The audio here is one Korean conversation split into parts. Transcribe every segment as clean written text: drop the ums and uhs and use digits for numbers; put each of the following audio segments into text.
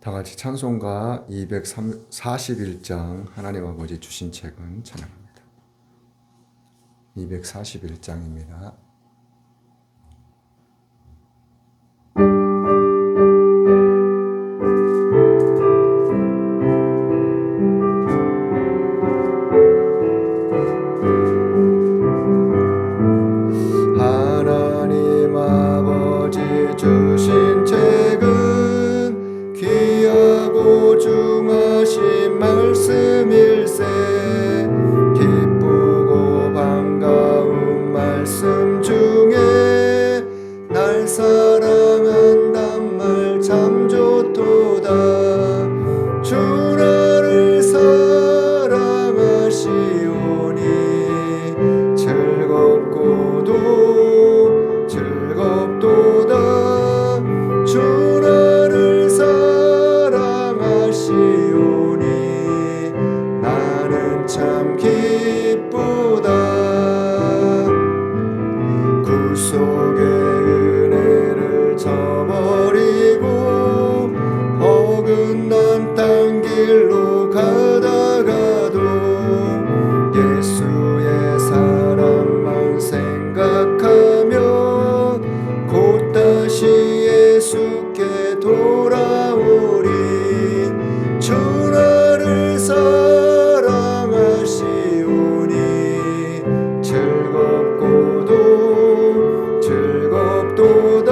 다 같이 찬송가 241장 하나님 아버지 주신 책은 찬양합니다. 241장입니다. 하나님 아버지 주신 책은 귀하고 중하신 말씀일세. 기쁘고 반가운 말씀 중에 날 사랑한단 말 참 좋도다. 주 나를 사랑하시오니 즐겁고도 즐겁도다. 주 나를 사랑하시오니 나는 참 기쁘다. 구속의 은혜를 저버리고 어긋난 땅 길로 가다가도 예수의 사랑만 생각하며 곧 다시 예수께 돌아오리. 주 나를 사랑하시오니 즐겁고도 즐겁도다.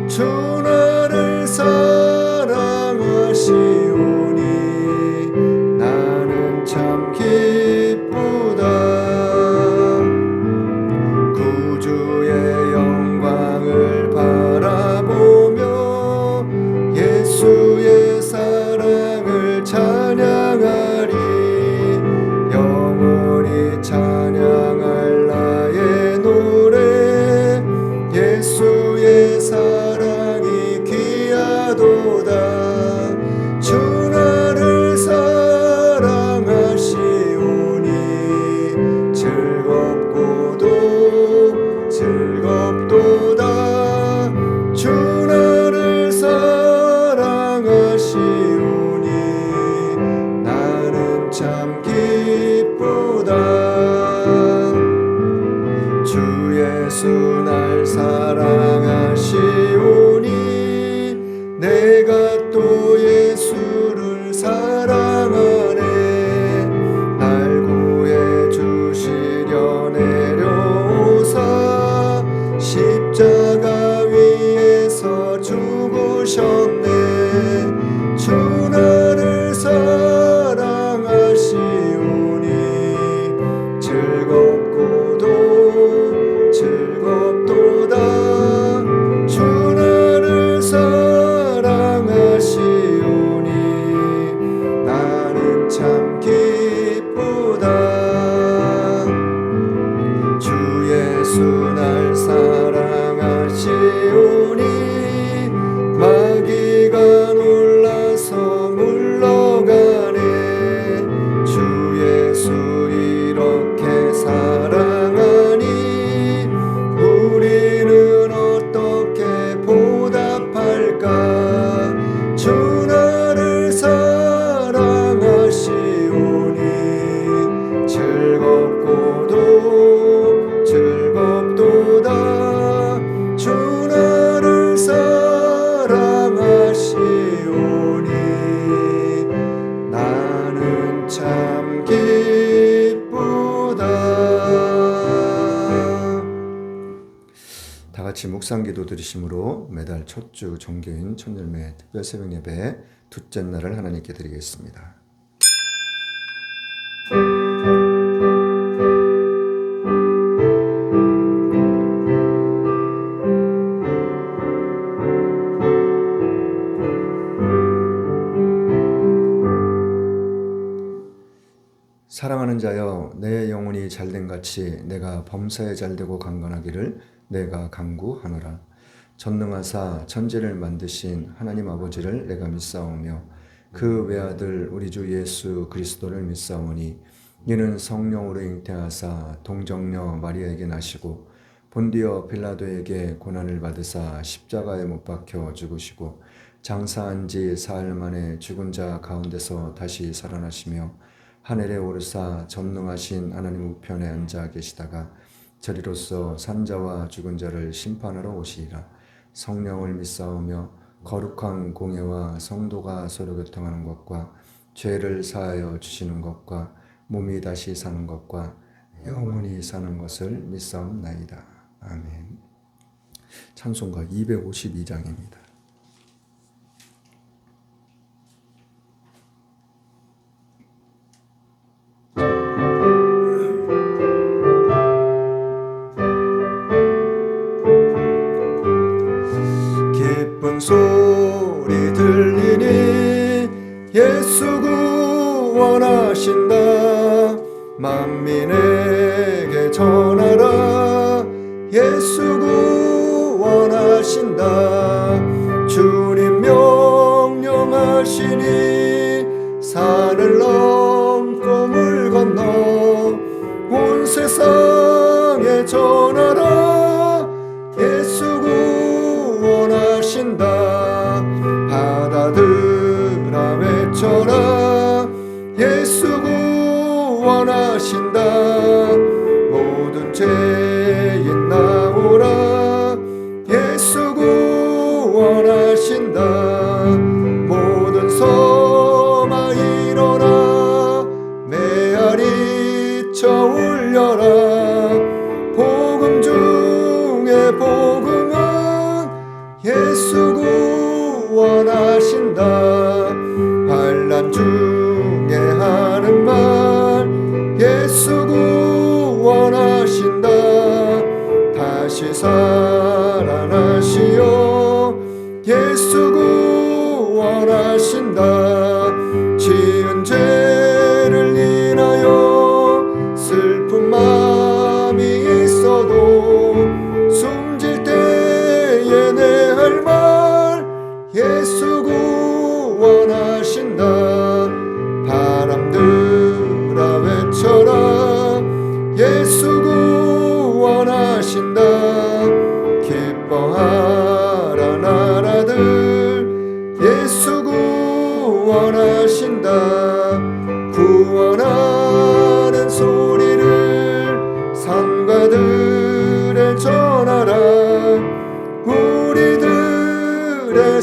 주 나를 사랑하시오니 나는 참 기쁘다. 구주의 영광을 바라보며 예수의 사랑을 찬양하리. 영원히 찬양할 나의 노래 예수의 사랑이 귀하도다. 주 나를 사랑하시오니 즐겁고도 즐겁도다. 주 나를 사랑하시오니 나는 참 기쁘다. 주 예수 날 사랑하시오니 내가 또 예수를 사랑하네. 날 구해 주시려 내려오사 십자가 위에서 죽으셨네. 주 나를 사랑하시오니 즐겁고도 즐겁도다. 주 나를 사랑하시오니 나는 참 기쁘다. 주 예수 날 사랑하시오니 마귀가 놀라서 물러가네. 주 예수 이렇게 사랑하니 우리는 어떻게 보답할까. 주 나를 사랑하시오니 즐겁고도 즐겁도다. 주 나를 사랑하시오니 나는 참 기쁘다. 다 같이 묵상기도 드리심으로 매달 첫 주 종교인 천열매 특별 새벽 예배 둘째 날을 하나님께 드리겠습니다. 사랑하는 자여, 내 영혼이 잘된 같이 내가 범사에 잘되고 강건하기를 내가 간구하노라. 전능하사 천지를 만드신 하나님 아버지를 내가 믿사오며 그 외아들 우리 주 예수 그리스도를 믿사오니 이는 성령으로 잉태하사 동정녀 마리아에게 나시고 본디오 빌라도에게 고난을 받으사 십자가에 못 박혀 죽으시고 장사한 지 사흘 만에 죽은 자 가운데서 다시 살아나시며 하늘에 오르사 전능하신 하나님 우편에 앉아 계시다가 저리로서 산 자와 죽은 자를 심판하러 오시리라. 성령을 믿사오며 거룩한 공예와 성도가 서로 교통하는 것과 죄를 사하여 주시는 것과 몸이 다시 사는 것과 영원히 사는 것을 믿사옵나이다. 아멘. 찬송가 252장입니다. 기쁜 소리 들리니 예수 구원하신다. 만민에게 전하라. 예수 구원하신다. 주님 명령하시니 산을 넘고 물 건너 온 세상에 전하라. 예수 구원하신다. 바다들아 외쳐라. 예수 구원하신다. 모든 죄인 나오라. 예수 구원하신다. 모든 섬아 일어나 메아리 쳐 울려라. 복음 중에 복음은 예수 구원하신다. 환난 중에 하는 말 예수 구원하신다. 다시 살아나시어 예수 구원하신다. 지은 죄를 인하여 슬픈 마음이 있어도 숨질 때에 내 할 말 예수 구원하신다. 바람들아 외쳐라. 예수 구원하신다. 기뻐하라 나라들 예수 구원하신다. 구원하는 소리를 산과들에 전하라. 우리들의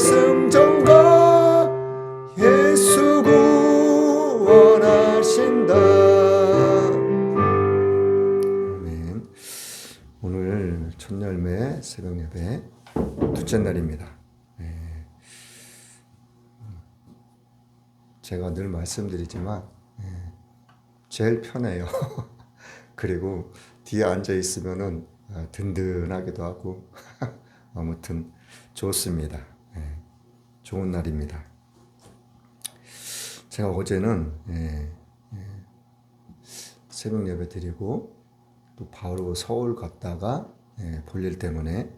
승전가 예수 구원하신다. 아멘. 오늘 첫 열매 새벽 예배 둘째 날입니다. 제가 늘 말씀드리지만 제일 편해요. 그리고 뒤에 앉아 있으면은 든든하기도 하고 아무튼 좋습니다. 좋은 날입니다. 제가 어제는 새벽 예배 드리고 또 바로 서울 갔다가 볼일 때문에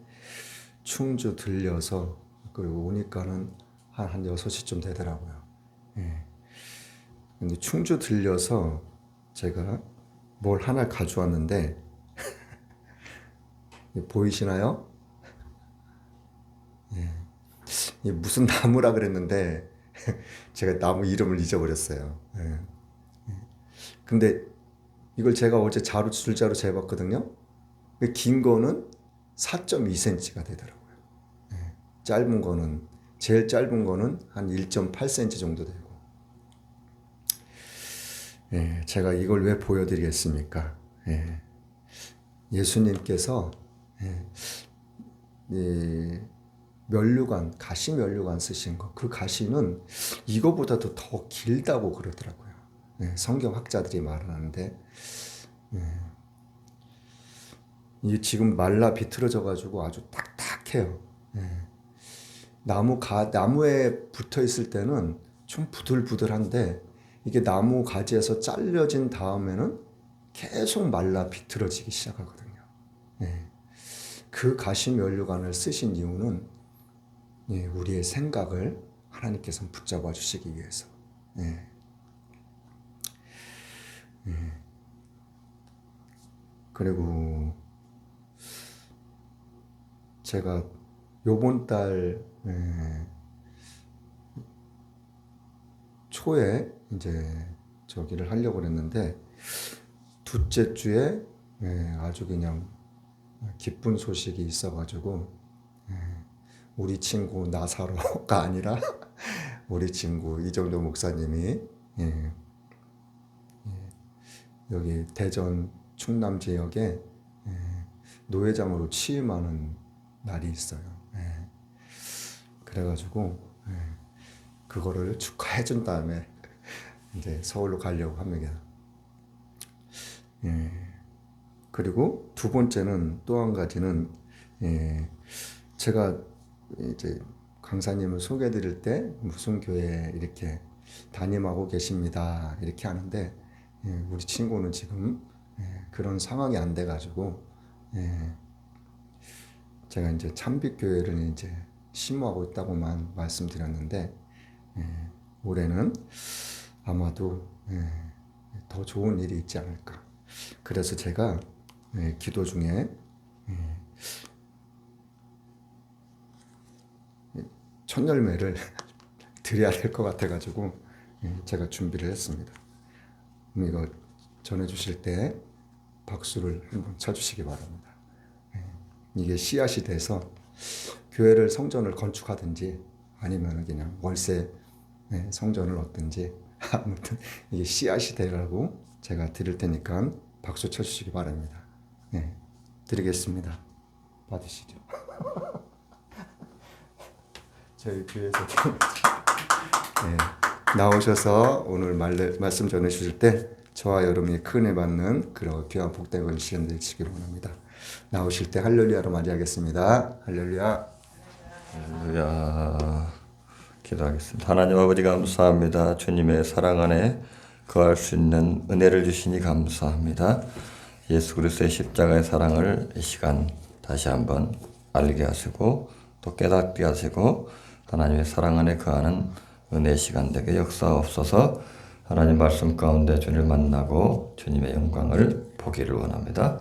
충주 들려서 그리고 오니까는 한 6시쯤 되더라고요. 근데 충주 들려서 제가 뭘 하나 가져왔는데 보이시나요? 이게 무슨 나무라 그랬는데 제가 나무 이름을 잊어버렸어요. 근데 이걸 제가 어제 줄자로 재봤거든요. 긴 거는 4.2cm가 되더라고요. 짧은 거는 제일 짧은 거는 한 1.8cm 정도 되고. 제가 이걸 왜 보여드리겠습니까? 예수님께서 면류관, 가시 면류관 쓰신 거, 그 가시는 이거보다도 더 길다고 그러더라고요. 성경 학자들이 말하는데 이게 지금 말라 비틀어져 가지고 아주 딱딱해요. 나무에 붙어 있을 때는 좀 부들부들한데 이게 나무 가지에서 잘려진 다음에는 계속 말라 비틀어지기 시작하거든요. 그 가시 면류관을 쓰신 이유는 우리의 생각을 하나님께서 붙잡아 주시기 위해서. 그리고 제가 요번 달 초에 이제 저기를 하려고 그랬는데 둘째 주에 아주 그냥 기쁜 소식이 있어가지고 우리 친구 나사로가 아니라 우리 친구 이정도 목사님이 여기 대전 충남 지역에 노회장으로 취임하는 날이 있어요. 그래가지고 그거를 축하해 준 다음에 이제 서울로 가려고 합니다. 그리고 두 번째는 또 한 가지는 제가 이제 강사님을 소개해 드릴 때 무슨 교회 이렇게 담임하고 계십니다 이렇게 하는데 우리 친구는 지금 그런 상황이 안 돼 가지고 제가 이제 참빛교회를 이제 심호하고 있다고만 말씀드렸는데 올해는 아마도 더 좋은 일이 있지 않을까. 그래서 제가 기도 중에 첫 열매를 드려야 될 것 같아가지고 제가 준비를 했습니다. 이거 전해주실 때 박수를 한번 쳐주시기 바랍니다. 이게 씨앗이 돼서 교회를 성전을 건축하든지 아니면 그냥 월세 성전을 얻든지 아무튼 이게 씨앗이 되라고 제가 드릴 테니까 박수 쳐주시기 바랍니다. 드리겠습니다. 받으시죠. 저희 교회에서 나오셔서 오늘 말씀 전해주실 때 저와 여러분이 큰 애 받는 그런 귀한 복된 시간 되시길 원합니다. 나오실 때 할렐루야로 맞이하겠습니다. 할렐루야. 할렐루야. 기도하겠습니다. 하나님 아버지 감사합니다. 주님의 사랑 안에 거할 수 있는 은혜를 주시니 감사합니다. 예수 그리스도의 십자가의 사랑을 이 시간 다시 한번 알게 하시고 또 깨닫게 하시고 하나님의 사랑 안에 거하는 은혜 시간 되게 역사옵소서. 하나님 말씀 가운데 주님을 만나고 주님의 영광을 보기를 원합니다.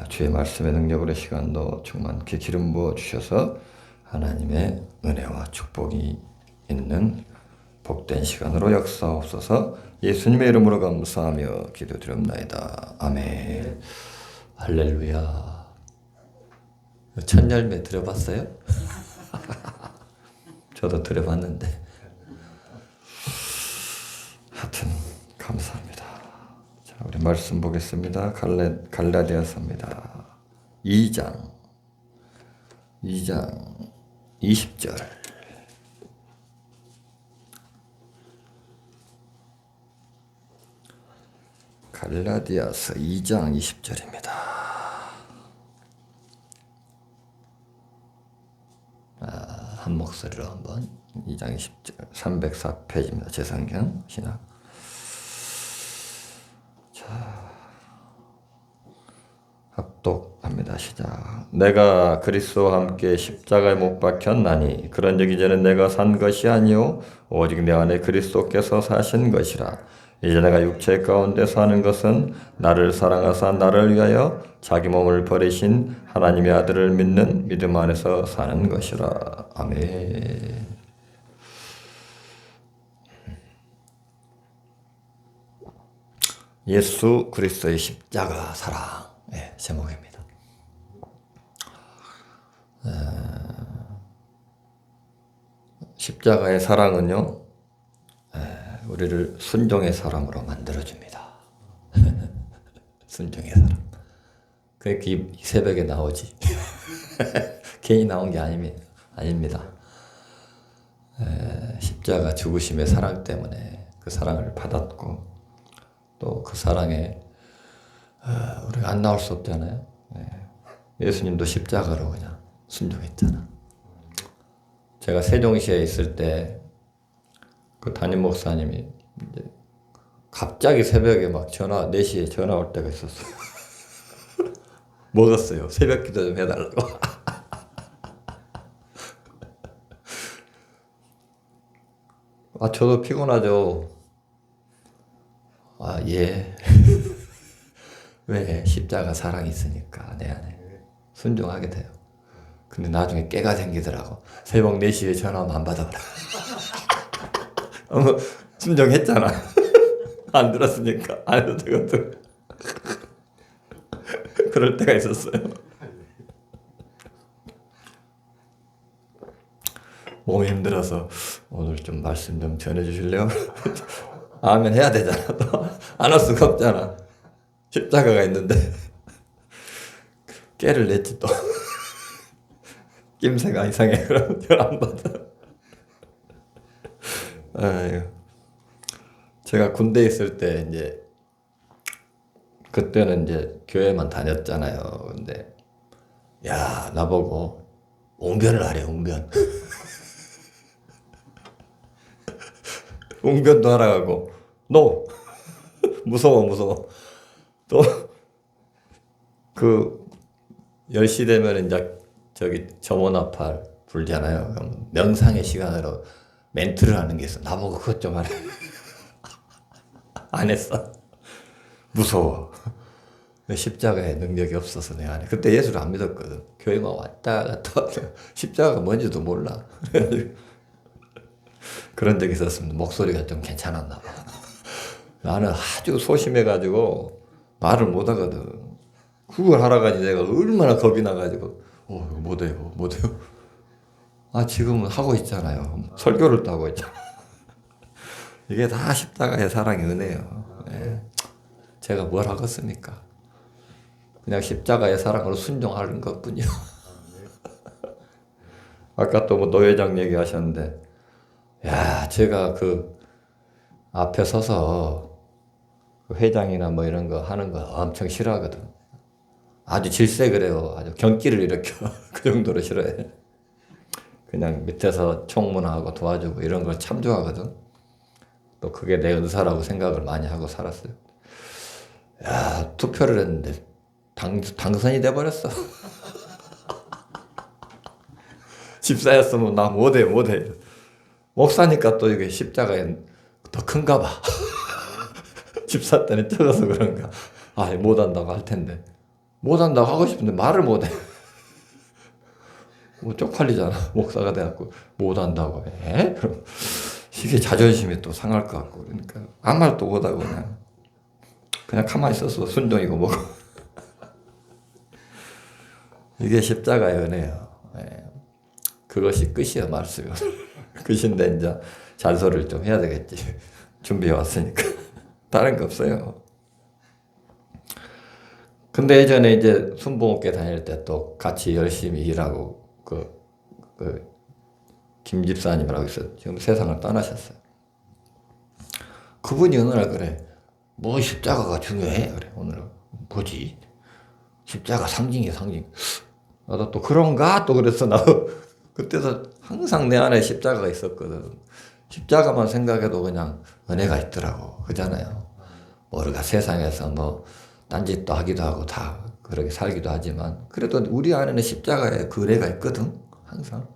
주의 말씀의 능력으로 시간도 충만케 기름 부어 주셔서 하나님의 은혜와 축복이 있는 복된 시간으로 역사옵소서. 예수님의 이름으로 감사하며 기도드립니다. 아멘. 할렐루야. 첫 열매 들어봤어요? 저도 들어봤는데 하여튼 감사합니다. 자, 우리 말씀 보겠습니다. 갈라디아서입니다. 2장 20절. 갈라디아서 2장 20절입니다. 한 목소리로 한번 2장 20절 304페이지입니다. 제 성경 신학. 자, 합독합니다. 시작. 내가 그리스도와 함께 십자가에 못 박혔나니 그런즉 이제는 내가 산 것이 아니요 오직 내 안에 그리스도께서 사신 것이라. 이제 내가 육체 가운데 사는 것은 나를 사랑하사 나를 위하여 자기 몸을 버리신 하나님의 아들을 믿는 믿음 안에서 사는 것이라. 아멘. 예수 그리스도의 십자가 사랑 제목입니다. 십자가의 사랑은요 우리를 순종의 사람으로 만들어줍니다. 순종의 사람. 그러니까 이 새벽에 나오지. 괜히 나온 게 아닙니다. 십자가 죽으심의 사랑 때문에 그 사랑을 받았고 또 그 사랑에 우리가 안 나올 수 없잖아요. 예수님도 십자가로 그냥 순종했잖아. 제가 세종시에 있을 때 그 담임 목사님이 이제 갑자기 새벽에 막 4시에 전화 올 때가 있었어요. 먹었어요. 새벽 기도 좀 해달라고. 저도 피곤하죠. 예. 왜? 십자가 사랑이 있으니까 내 안에 순종하게 돼요. 근데 나중에 깨가 생기더라고. 새벽 4시에 전화하면 안 받아버려. 순종했잖아. 안 들었으니까 안 해도 되거든. 그럴 때가 있었어요. 몸이 힘들어서 오늘 좀 말씀 좀 전해주실래요? 아멘 해야 되잖아. 또 안 할 수가 없잖아. 십자가가 있는데 깨를 냈지 또. 낌새가 이상해. 그럼 안 받아. 아유. 제가 군대 있을 때 이제 그때는 이제 교회만 다녔잖아요. 근데 야 나보고 웅변을 하래 웅변. 웅변도 하라고. 너 무서워. 또 그 10시 되면 이제 저기 점원나팔 불잖아요. 그럼 명상의 시간으로 멘트를 하는 게 있어. 나보고 그것 좀 하래. 안 했어. 무서워. 십자가에 능력이 없어서 내가 안 해. 그때 예수를 안 믿었거든. 교회만 왔다 갔다 십자가가 뭔지도 몰라. 그런 적이 있었습니다. 목소리가 좀 괜찮았나 봐. 나는 아주 소심해가지고 말을 못하거든. 그걸 하라가니 내가 얼마나 겁이 나가지고 못해요. 아 지금은 하고 있잖아요. 설교를 또 하고 있잖아. 이게 다 십자가의 사랑의 은혜예요. 네. 제가 뭘 하겠습니까? 그냥 십자가의 사랑으로 순종하는 것뿐이요. 아까 또 뭐 노회장 얘기하셨는데, 야 제가 그 앞에 서서 회장이나 뭐 이런 거 하는 거 엄청 싫어하거든. 아주 질색을 해요. 아주 경기를 일으켜. 그 정도로 싫어해. 그냥 밑에서 총무하고 도와주고 이런 걸 참 좋아하거든. 또 그게 내 은사라고 생각을 많이 하고 살았어요. 야, 투표를 했는데 당선이 돼버렸어. 집사였으면 나 못해. 목사니까 또 이게 십자가에 더 큰가 봐. 집사 때는 적어서 그런가. 아, 못한다고 할 텐데. 못한다고 하고 싶은데 말을 못해. 뭐 쪽팔리잖아. 목사가 돼갖고 못한다고 해. 그럼 이게 자존심이 또 상할 것 같고 그러니까 아무 말도 못하고 그냥 가만히 있었어. 순종이고 뭐고. 이게 십자가의 은혜예요. 네. 그것이 끝이야 말씀이. 끝인데 이제 잔소리를 좀 해야 되겠지. 준비해 왔으니까. 다른 거 없어요. 근데 예전에 이제 순복음교회 다닐 때 또 같이 열심히 일하고 김 집사님이라고 있어요. 지금 세상을 떠나셨어요. 그분이 어느 날 그래. 뭐 십자가가 중요해? 그래. 오늘 뭐지? 십자가 상징이야 상징. 나도 또 그런가? 또 그랬어. 나도 그때도 항상 내 안에 십자가가 있었거든. 십자가만 생각해도 그냥 은혜가 있더라고. 그잖아요. 뭐 우리가 세상에서 뭐 딴짓도 하기도 하고 다 그렇게 살기도 하지만 그래도 우리 안에는 십자가에 그 은혜가 있거든. 항상.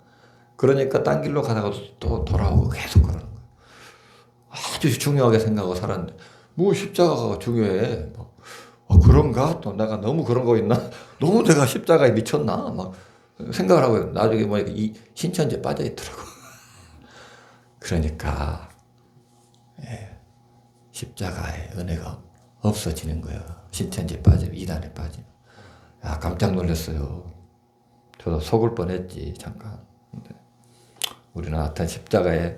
그러니까 딴 길로 가다가 또 돌아오고 계속 그러는 거야. 아주 중요하게 생각하고 살았는데 뭐 십자가가 중요해. 뭐, 그런가? 또 내가 너무 그런 거 있나? 너무 내가 십자가에 미쳤나? 막 생각을 하고 나중에 보니까 이 신천지에 빠져 있더라고. 그러니까 십자가의 은혜가 없어지는 거예요. 신천지에 빠지면 이단에 빠지면. 야 깜짝 놀랐어요. 저도 속을 뻔했지 잠깐. 근데 우리는 하여튼 십자가에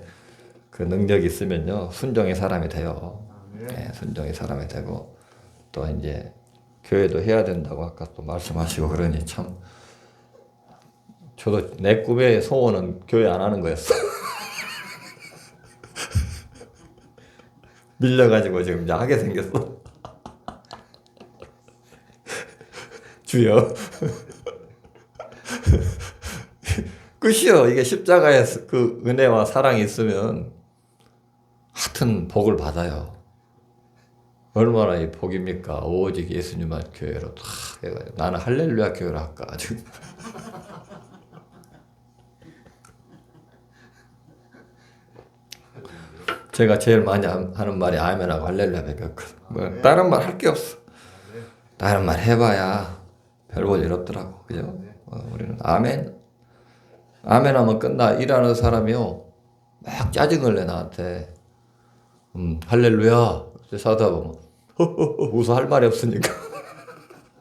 그 능력이 있으면요 순종의 사람이 돼요. 네, 순종의 사람이 되고 또 이제 교회도 해야 된다고 아까 또 말씀하시고 그러니 참 저도 내 꿈의 소원은 교회 안 하는 거였어. 밀려가지고 지금 이제 하게 생겼어. 주여. 끝이요. 이게 십자가에 그 은혜와 사랑이 있으면 하여튼 복을 받아요. 얼마나 이 복입니까? 오직 예수님만 교회로 탁 해가지고 나는 할렐루야 교회로 할까 지금. 제가 제일 많이 하는 말이 아멘하고 할렐루야밖에 없거든. 뭐 다른 말 할 게 없어. 다른 말 해봐야 별 볼 일 없더라고. 그죠? 우리는 아멘. 아멘 하면 끝나. 일하는 사람이요. 막 짜증을 내 나한테. 할렐루야. 사다 보면 웃어 할 말이 없으니까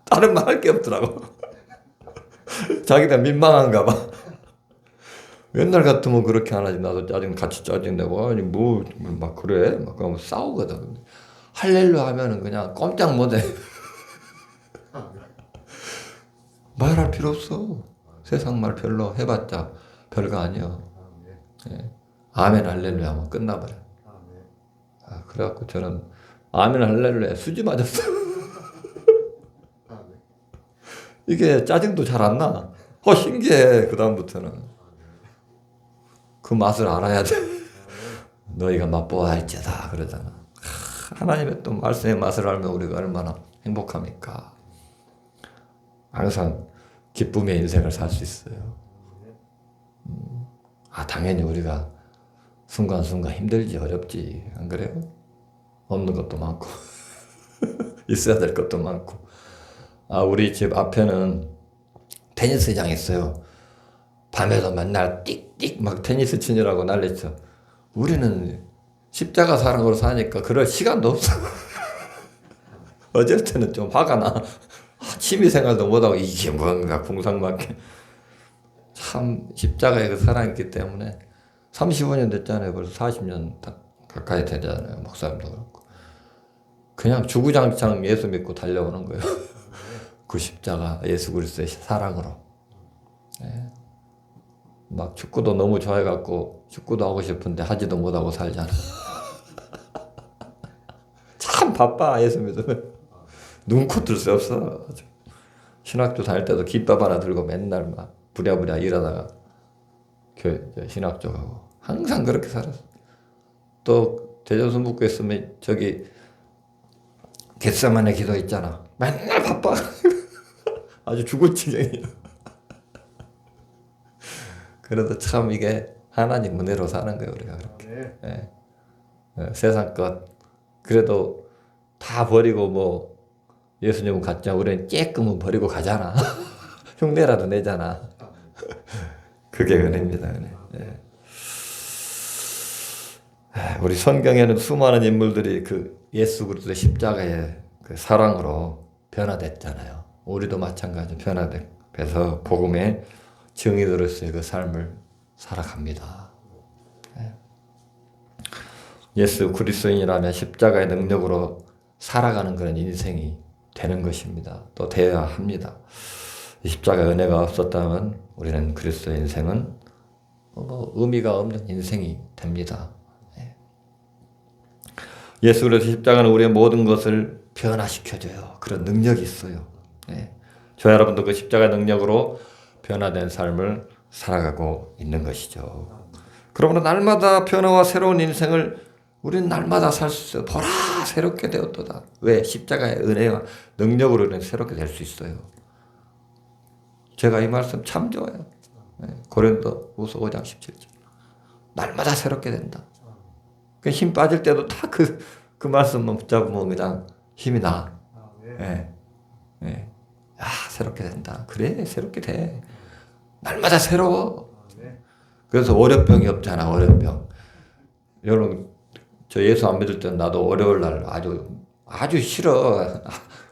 다른 말 할 게 없더라고. 자기가 민망한가 봐. 옛날 같으면 그렇게 안 하지. 나도 같이 짜증내고 아니 뭐 막 그래 막 그러면 싸우거든. 할렐루야 하면은 그냥 꼼짝 못해. 말할 필요 없어. 세상 말 별로 해봤자 별거 아니야. 예. 아멘 할렐루야 하면 끝나버려. 그래갖고 저는 아멘 할렐루야 수지 맞았어. 이게 짜증도 잘 안 나. 신기해. 그 다음부터는 그 맛을 알아야 돼. 너희가 맛보아 할지다 그러잖아. 하나님의 또 말씀의 맛을 알면 우리가 얼마나 행복합니까? 항상 기쁨의 인생을 살 수 있어요. 당연히 우리가 순간순간 힘들지 어렵지 안 그래요? 없는 것도 많고 있어야 될 것도 많고. 우리 집 앞에는 테니스장 있어요. 밤에도 맨날 띡띡 막 테니스 치느라고 난리쳐. 우리는 십자가 사랑으로 사니까 그럴 시간도 없어. 어쩔 때는 좀 화가 나. 취미생활도 못하고 이게 뭔가 궁상맞게. 참 십자가에 그 사랑했기 때문에 35년 됐잖아요. 벌써 40년 가까이 되잖아요. 목사님도 그렇고. 그냥 주구장창 예수 믿고 달려오는 거예요. 그 십자가 예수 그리스도의 사랑으로. 네. 막 축구도 너무 좋아해갖고 축구도 하고 싶은데 하지도 못하고 살잖아. 참 바빠 예수 믿으면. 눈코 뜰 수 없어. 신학교 다닐 때도 깃밥 하나 들고 맨날 막 부랴부랴 일하다가 신학교 가고 항상 그렇게 살았어. 또 대전순복구에 있으면 저기 겟세마네 기도 있잖아. 맨날 바빠. 아주 죽을 지경이야. 그래도 참 이게 하나님 은혜로 사는 거예요 우리가 그렇게. 예. 세상 것 그래도 다 버리고 뭐 예수님은 갔자 우리는 쬐끔은 버리고 가잖아. 흉내라도 내잖아. 그게 은혜입니다. 은혜. 예. 우리 성경에는 수많은 인물들이 그 예수 그리스도의 십자가의 그 사랑으로 변화됐잖아요. 우리도 마찬가지로 변화돼서 복음의 증인으로서의 그 삶을 살아갑니다. 예수 그리스도인이라면 십자가의 능력으로 살아가는 그런 인생이 되는 것입니다. 또 되어야 합니다. 십자가의 은혜가 없었다면 우리는 그리스도의 인생은 의미가 없는 인생이 됩니다. 예수 그리스도 십자가는 우리의 모든 것을 변화시켜줘요. 그런 능력이 있어요. 저 여러분도 그 십자가 능력으로 변화된 삶을 살아가고 있는 것이죠. 그러므로 날마다 변화와 새로운 인생을 우리는 날마다 살 수 있어요. 보라 새롭게 되었도다. 왜? 십자가의 은혜와 능력으로 우리는 새롭게 될 수 있어요. 제가 이 말씀 참 좋아요. 고린도후서 5장 17절. 날마다 새롭게 된다. 힘 빠질 때도 다 그 말씀만 붙잡으면 그냥 힘이 나. 새롭게 된다. 그래, 새롭게 돼. 날마다 새로워. 그래서 월요병이 없잖아, 월요병. 여러분, 저 예수 안 믿을 때는 나도 월요일 날 아주 싫어.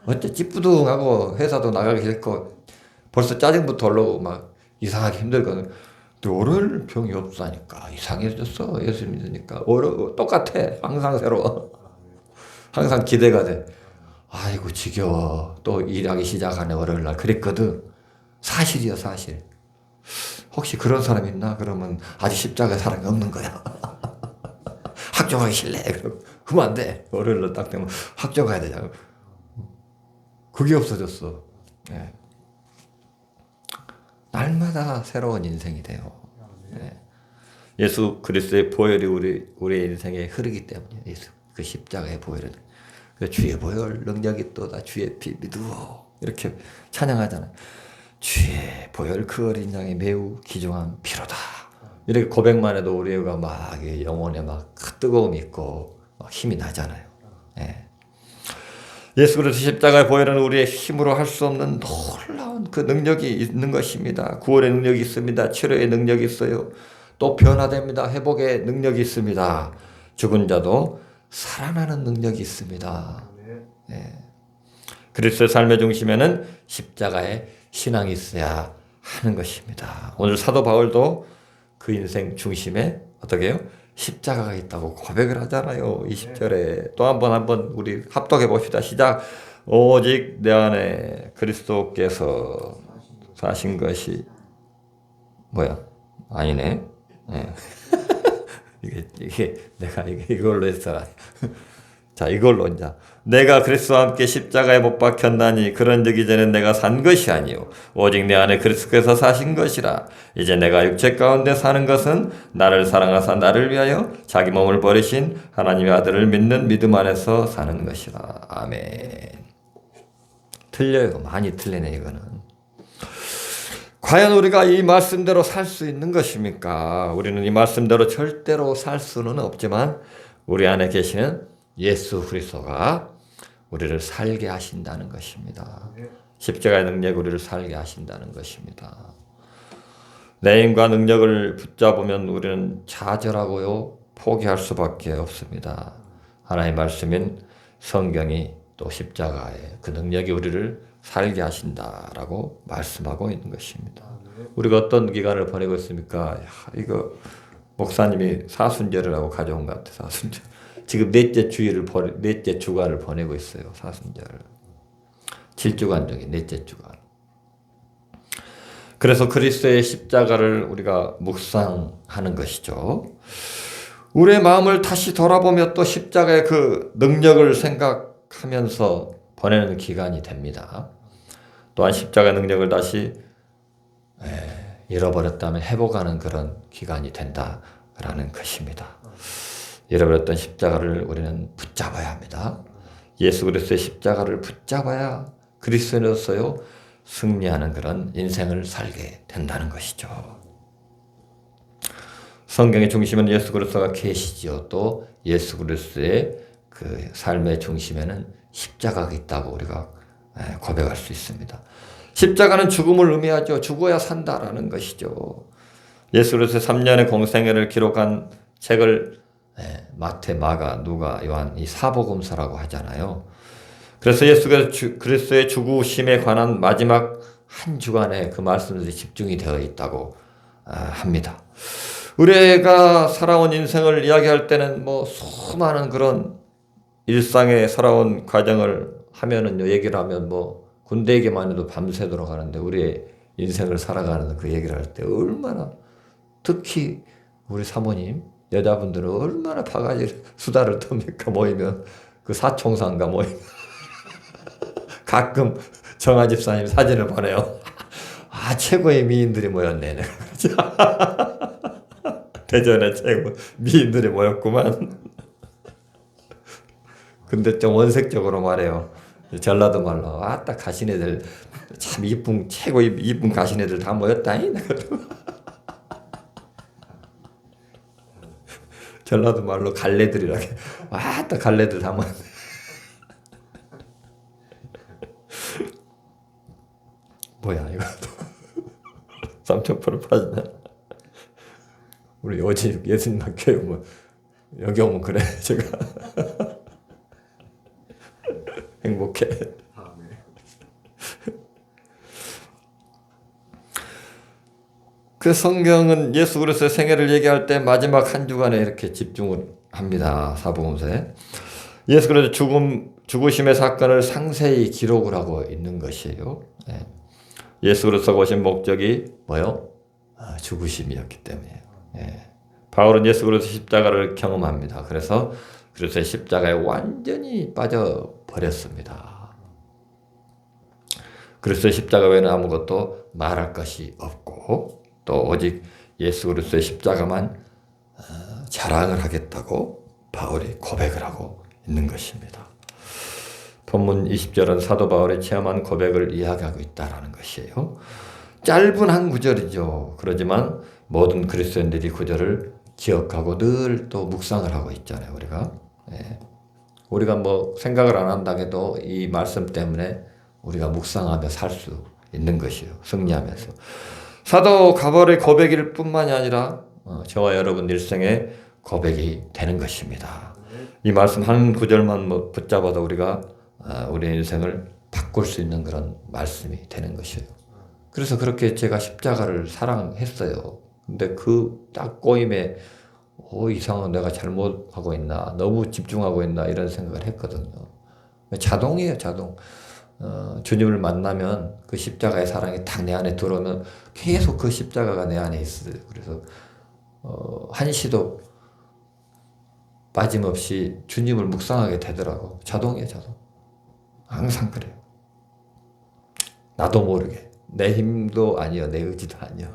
어째 찌뿌둥하고 회사도 나가기 싫고 벌써 짜증부터 올라오고 막 이상하게 힘들거든. 근데 월요일 병이 없다니까 이상해졌어. 예수 믿으니까 똑같아. 항상 새로워. 항상 기대가 돼. 아이고 지겨워. 또 일하기 시작하네 월요일 날. 그랬거든. 사실이야 사실. 혹시 그런 사람 있나? 그러면 아직 십자가의 사랑이 없는 거야. 학교 가기 싫래. 그러면 안 돼. 월요일 날 딱 되면 학교 가야 되잖아. 그게 없어졌어. 날마다 새로운 인생이 돼요. 예수 그리스도의 보혈이 우리의 인생에 흐르기 때문이에요. 예수 그 십자가의 보혈은. 주의 보혈 능력이 있도다. 주의 피 믿으오. 이렇게 찬양하잖아요. 주의 보혈 그 어린 양이 매우 귀중한 피로다. 이렇게 고백만 해도 우리가 막 영혼에 막 뜨거움이 있고 막 힘이 나잖아요. 예수 그리스도 십자가의 보혈은 우리의 힘으로 할 수 없는 놀라운 그 능력이 있는 것입니다. 구원의 능력이 있습니다. 치료의 능력이 있어요. 또 변화됩니다. 회복의 능력이 있습니다. 죽은 자도 살아나는 능력이 있습니다. 그리스도의 삶의 중심에는 십자가의 신앙이 있어야 하는 것입니다. 오늘 사도 바울도 그 인생 중심에 어떻게 해요? 십자가가 있다고 고백을 하잖아요. 20절에 또 한번 우리 합독해 봅시다. 시작. 오직 내 안에 그리스도께서 사신 것이 뭐야? 아니네. 네. 이게 내가 이걸로 했어. 자, 이걸로 이제 내가 그리스도와 함께 십자가에 못 박혔나니 그런즉 이제는 내가 산 것이 아니요 오직 내 안에 그리스도께서 사신 것이라. 이제 내가 육체 가운데 사는 것은 나를 사랑하사 나를 위하여 자기 몸을 버리신 하나님의 아들을 믿는 믿음 안에서 사는 것이라. 아멘. 틀려요. 많이 틀리네 이거는. 과연 우리가 이 말씀대로 살 수 있는 것입니까? 우리는 이 말씀대로 절대로 살 수는 없지만 우리 안에 계시는 예수 그리스도가 우리를 살게 하신다는 것입니다. 십자가의 능력이 우리를 살게 하신다는 것입니다. 내 힘과 능력을 붙잡으면 우리는 좌절하고요 포기할 수밖에 없습니다. 하나님의 말씀인 성경이 또 십자가의 그 능력이 우리를 살게 하신다라고 말씀하고 있는 것입니다. 우리가 어떤 기간을 보내고 있습니까? 이거 목사님이 사순절이라고 가져온 것 같아요. 사순절. 지금 넷째 주간을 보내고 있어요. 사순절. 7주간 중에 넷째 주간. 그래서 그리스도의 십자가를 우리가 묵상하는 것이죠. 우리의 마음을 다시 돌아보며 또 십자가의 그 능력을 생각하면서 보내는 기간이 됩니다. 또한 십자가의 능력을 다시 잃어버렸다면 회복하는 그런 기간이 된다라는 것입니다. 잃어버렸던 십자가를 우리는 붙잡아야 합니다. 예수 그리스도의 십자가를 붙잡아야 그리스도인으로서요 승리하는 그런 인생을 살게 된다는 것이죠. 성경의 중심에는 예수 그리스도가 계시지요. 또 예수 그리스도의 그 삶의 중심에는 십자가가 있다고 우리가 고백할 수 있습니다. 십자가는 죽음을 의미하죠. 죽어야 산다라는 것이죠. 예수 그리스도의 3년의 공생애를 기록한 책을 마태, 마가, 누가, 요한 이 사복음서라고 하잖아요. 그래서 예수 그리스도의 죽으심에 관한 마지막 한 주간에 그 말씀들이 집중이 되어 있다고 합니다. 우리가 살아온 인생을 이야기할 때는 뭐 수많은 그런 일상에 살아온 과정을 하면은요, 얘기를 하면 뭐 군대 얘기만 해도 밤새도록 하는데 우리의 인생을 살아가는 그 얘기를 할 때 얼마나, 특히 우리 사모님 여자분들은 얼마나 바가지 수다를 텁니까? 모이면 그 사총사인가 모이면 가끔 정아 집사님 사진을 보내요. 아, 최고의 미인들이 모였네. 대전에 최고 미인들이 모였구만. 근데 좀 원색적으로 말해요. 전라도 말로 아따 가신 애들 참 이쁜, 최고 이쁜 가신 애들 다 모였다잉. 전라도 말로 갈래들이라게 아따 갈래들 다 모였네. 뭐야 이거 삼천포를 파지네. 우리 요즘 예수님학교에 오면 여기 오면 그래 제가 행복해. 그 성경은 예수 그리스도의 생애를 얘기할 때 마지막 한 주간에 이렇게 집중을 합니다. 사복음서에 예수 그리스도 죽으심의 사건을 상세히 기록을 하고 있는 것이에요. 예수 그리스도가 오신 목적이 뭐요? 죽으심이었기 때문이에요. 바울은 예수 그리스도 십자가를 경험합니다. 그래서 그리스도의 십자가에 완전히 빠져버렸습니다. 그리스도의 십자가 외에는 아무것도 말할 것이 없고 또 오직 예수 그리스도의 십자가만 자랑을 하겠다고 바울이 고백을 하고 있는 것입니다. 본문 20절은 사도 바울이 체험한 고백을 이야기하고 있다는 것이에요. 짧은 한 구절이죠. 그렇지만 모든 그리스도인들이 구절을 기억하고 늘 또 묵상을 하고 있잖아요. 우리가 뭐 생각을 안 한다 해도 이 말씀 때문에 우리가 묵상하며 살 수 있는 것이에요. 승리하면서. 사도 바울의 고백일 뿐만이 아니라 저와 여러분 일생의 고백이 되는 것입니다. 이 말씀 한 구절만 뭐 붙잡아도 우리가 우리의 인생을 바꿀 수 있는 그런 말씀이 되는 것이에요. 그래서 그렇게 제가 십자가를 사랑했어요. 근데 그 딱 꼬임에 이상한 내가 잘못하고 있나, 너무 집중하고 있나 이런 생각을 했거든요. 자동이에요, 자동. 주님을 만나면 그 십자가의 사랑이 딱 내 안에 들어오면 계속 그 십자가가 내 안에 있어요. 그래서 한시도 빠짐없이 주님을 묵상하게 되더라고. 자동이에요, 자동. 항상 그래요. 나도 모르게. 내 힘도 아니요, 내 의지도 아니요.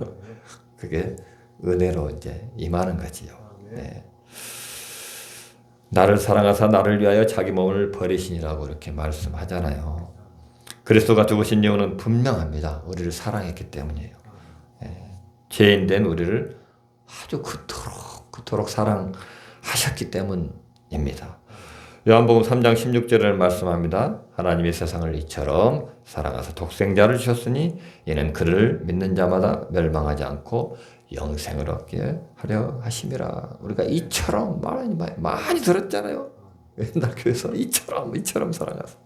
그게 은혜로 이제 임하는 거지요. 네. 나를 사랑하사 나를 위하여 자기 몸을 버리시니라고 이렇게 말씀하잖아요. 그리스도가 죽으신 이유는 분명합니다. 우리를 사랑했기 때문이에요. 죄인된 우리를 아주 그토록 사랑하셨기 때문입니다. 요한복음 3장 16절을 말씀합니다. 하나님이 세상을 이처럼 사랑하사 독생자를 주셨으니 이는 그를 믿는 자마다 멸망하지 않고 영생을 얻게 하려 하심이라. 우리가 이처럼 많이 들었잖아요. 옛날 교회에서 이처럼 사랑하사.